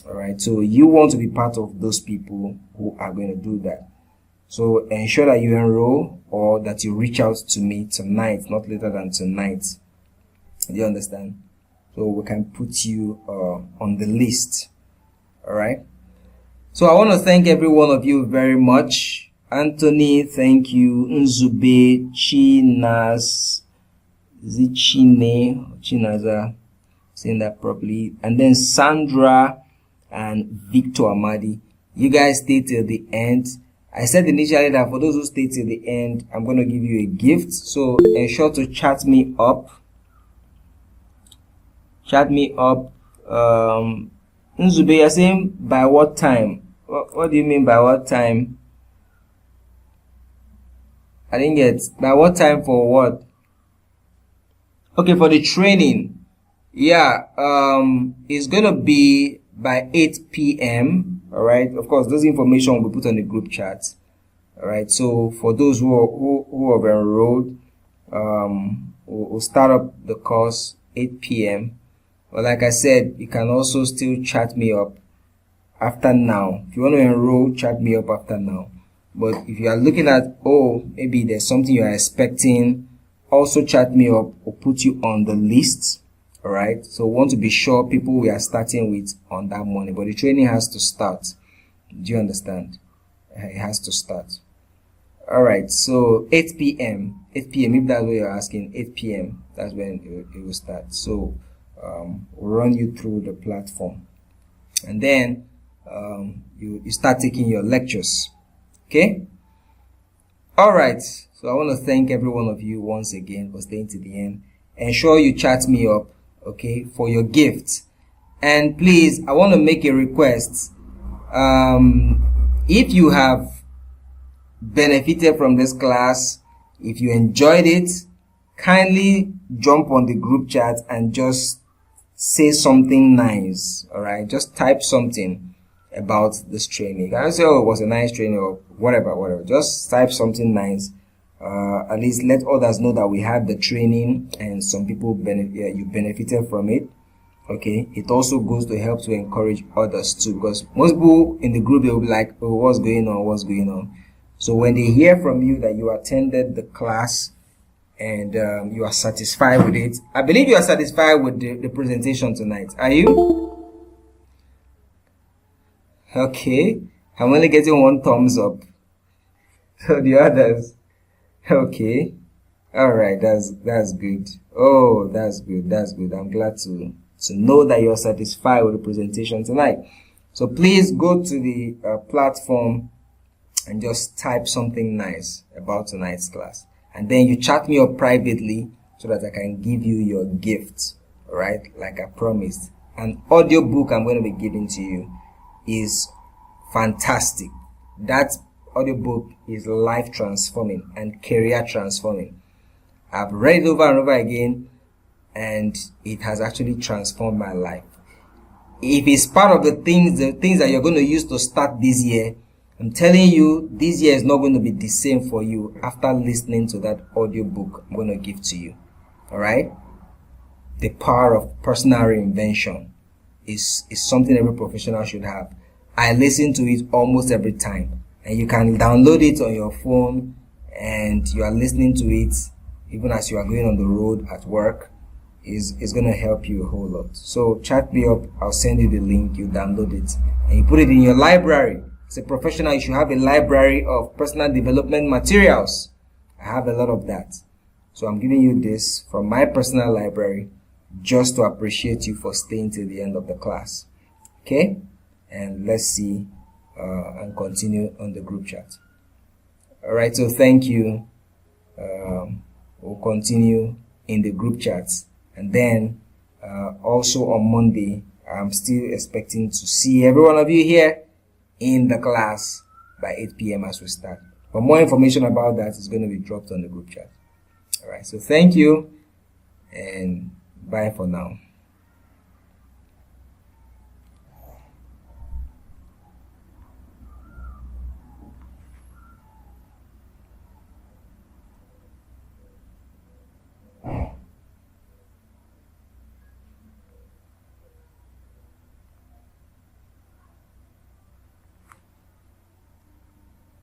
All right, so you want to be part of those people who are going to do that. So ensure that you enroll or that you reach out to me tonight, not later than tonight. Do you understand? So we can put you on the list. All right. So I want to thank every one of you very much. Anthony, thank you. Nzube, Chinas, Chinaza, saying that properly. And then Sandra and Victor Amadi. You guys stay till the end. I said initially that for those who stay till the end, I'm going to give you a gift. So ensure to chat me up. Nzube, you're saying by what time? What do you mean by what time? I didn't get. By what time for what? Okay, for the training. Yeah, it's gonna be by 8 p.m. All right. Of course, those information will be put on the group chat. All right. So for those who have enrolled, we'll start up the course 8 p.m. But like I said, you can also still chat me up after now. If you want to enroll, chat me up after now. But if you are looking at, oh, maybe there's something you are expecting, also chat me up or put you on the list. All right. So we want to be sure people we are starting with on that morning, but the training has to start. Do you understand? It has to start. All right. So 8 p.m. 8 p.m. If that's what you're asking, 8 p.m. That's when it will start. So we'll run you through the platform, and then you start taking your lectures. Okay. All right. So I want to thank every one of you once again for staying to the end. Ensure you chat me up, okay, for your gifts. And please, I want to make a request. If you have benefited from this class, if you enjoyed it, kindly jump on the group chat and just say something nice. All right. Just type something about this training. I say, oh, it was a nice training or whatever. Just type something nice. At least let others know that we had the training and some people you benefited from it. Okay. It also goes to help to encourage others too, because most people in the group, they will be like, oh, what's going on? So when they hear from you that you attended the class and you are satisfied with it, I believe you are satisfied with the presentation tonight. Are you? Okay, I'm only getting one thumbs up. So the others, okay, all right, that's good. Oh, that's good. I'm glad to know that you're satisfied with the presentation tonight. So please go to the platform and just type something nice about tonight's class, and then you chat me up privately so that I can give you your gift. All right, like I promised, an audio book I'm going to be giving to you is fantastic. That audiobook is life transforming and career transforming. I've read it over and over again, and it has actually transformed my life. If it's part of the things that you're going to use to start this year, I'm telling you, this year is not going to be the same for you after listening to that audiobook I'm going to give to you. All right? The power of personal reinvention is something every professional should have. I listen to it almost every time, and you can download it on your phone, and you are listening to it even as you are going on the road at work. Is going to help you a whole lot. So chat me up, I'll send you the link, you download it, and you put it in your library. As a professional, you should have a library of personal development materials. I have a lot of that. So I'm giving you this from my personal library just to appreciate you for staying till the end of the class. Okay? And let's see and continue on the group chat. Alright, so thank you. We'll continue in the group chats. And then also on Monday, I'm still expecting to see every one of you here in the class by 8 p.m. as we start. For more information about that, is going to be dropped on the group chat. Alright, so thank you and bye for now.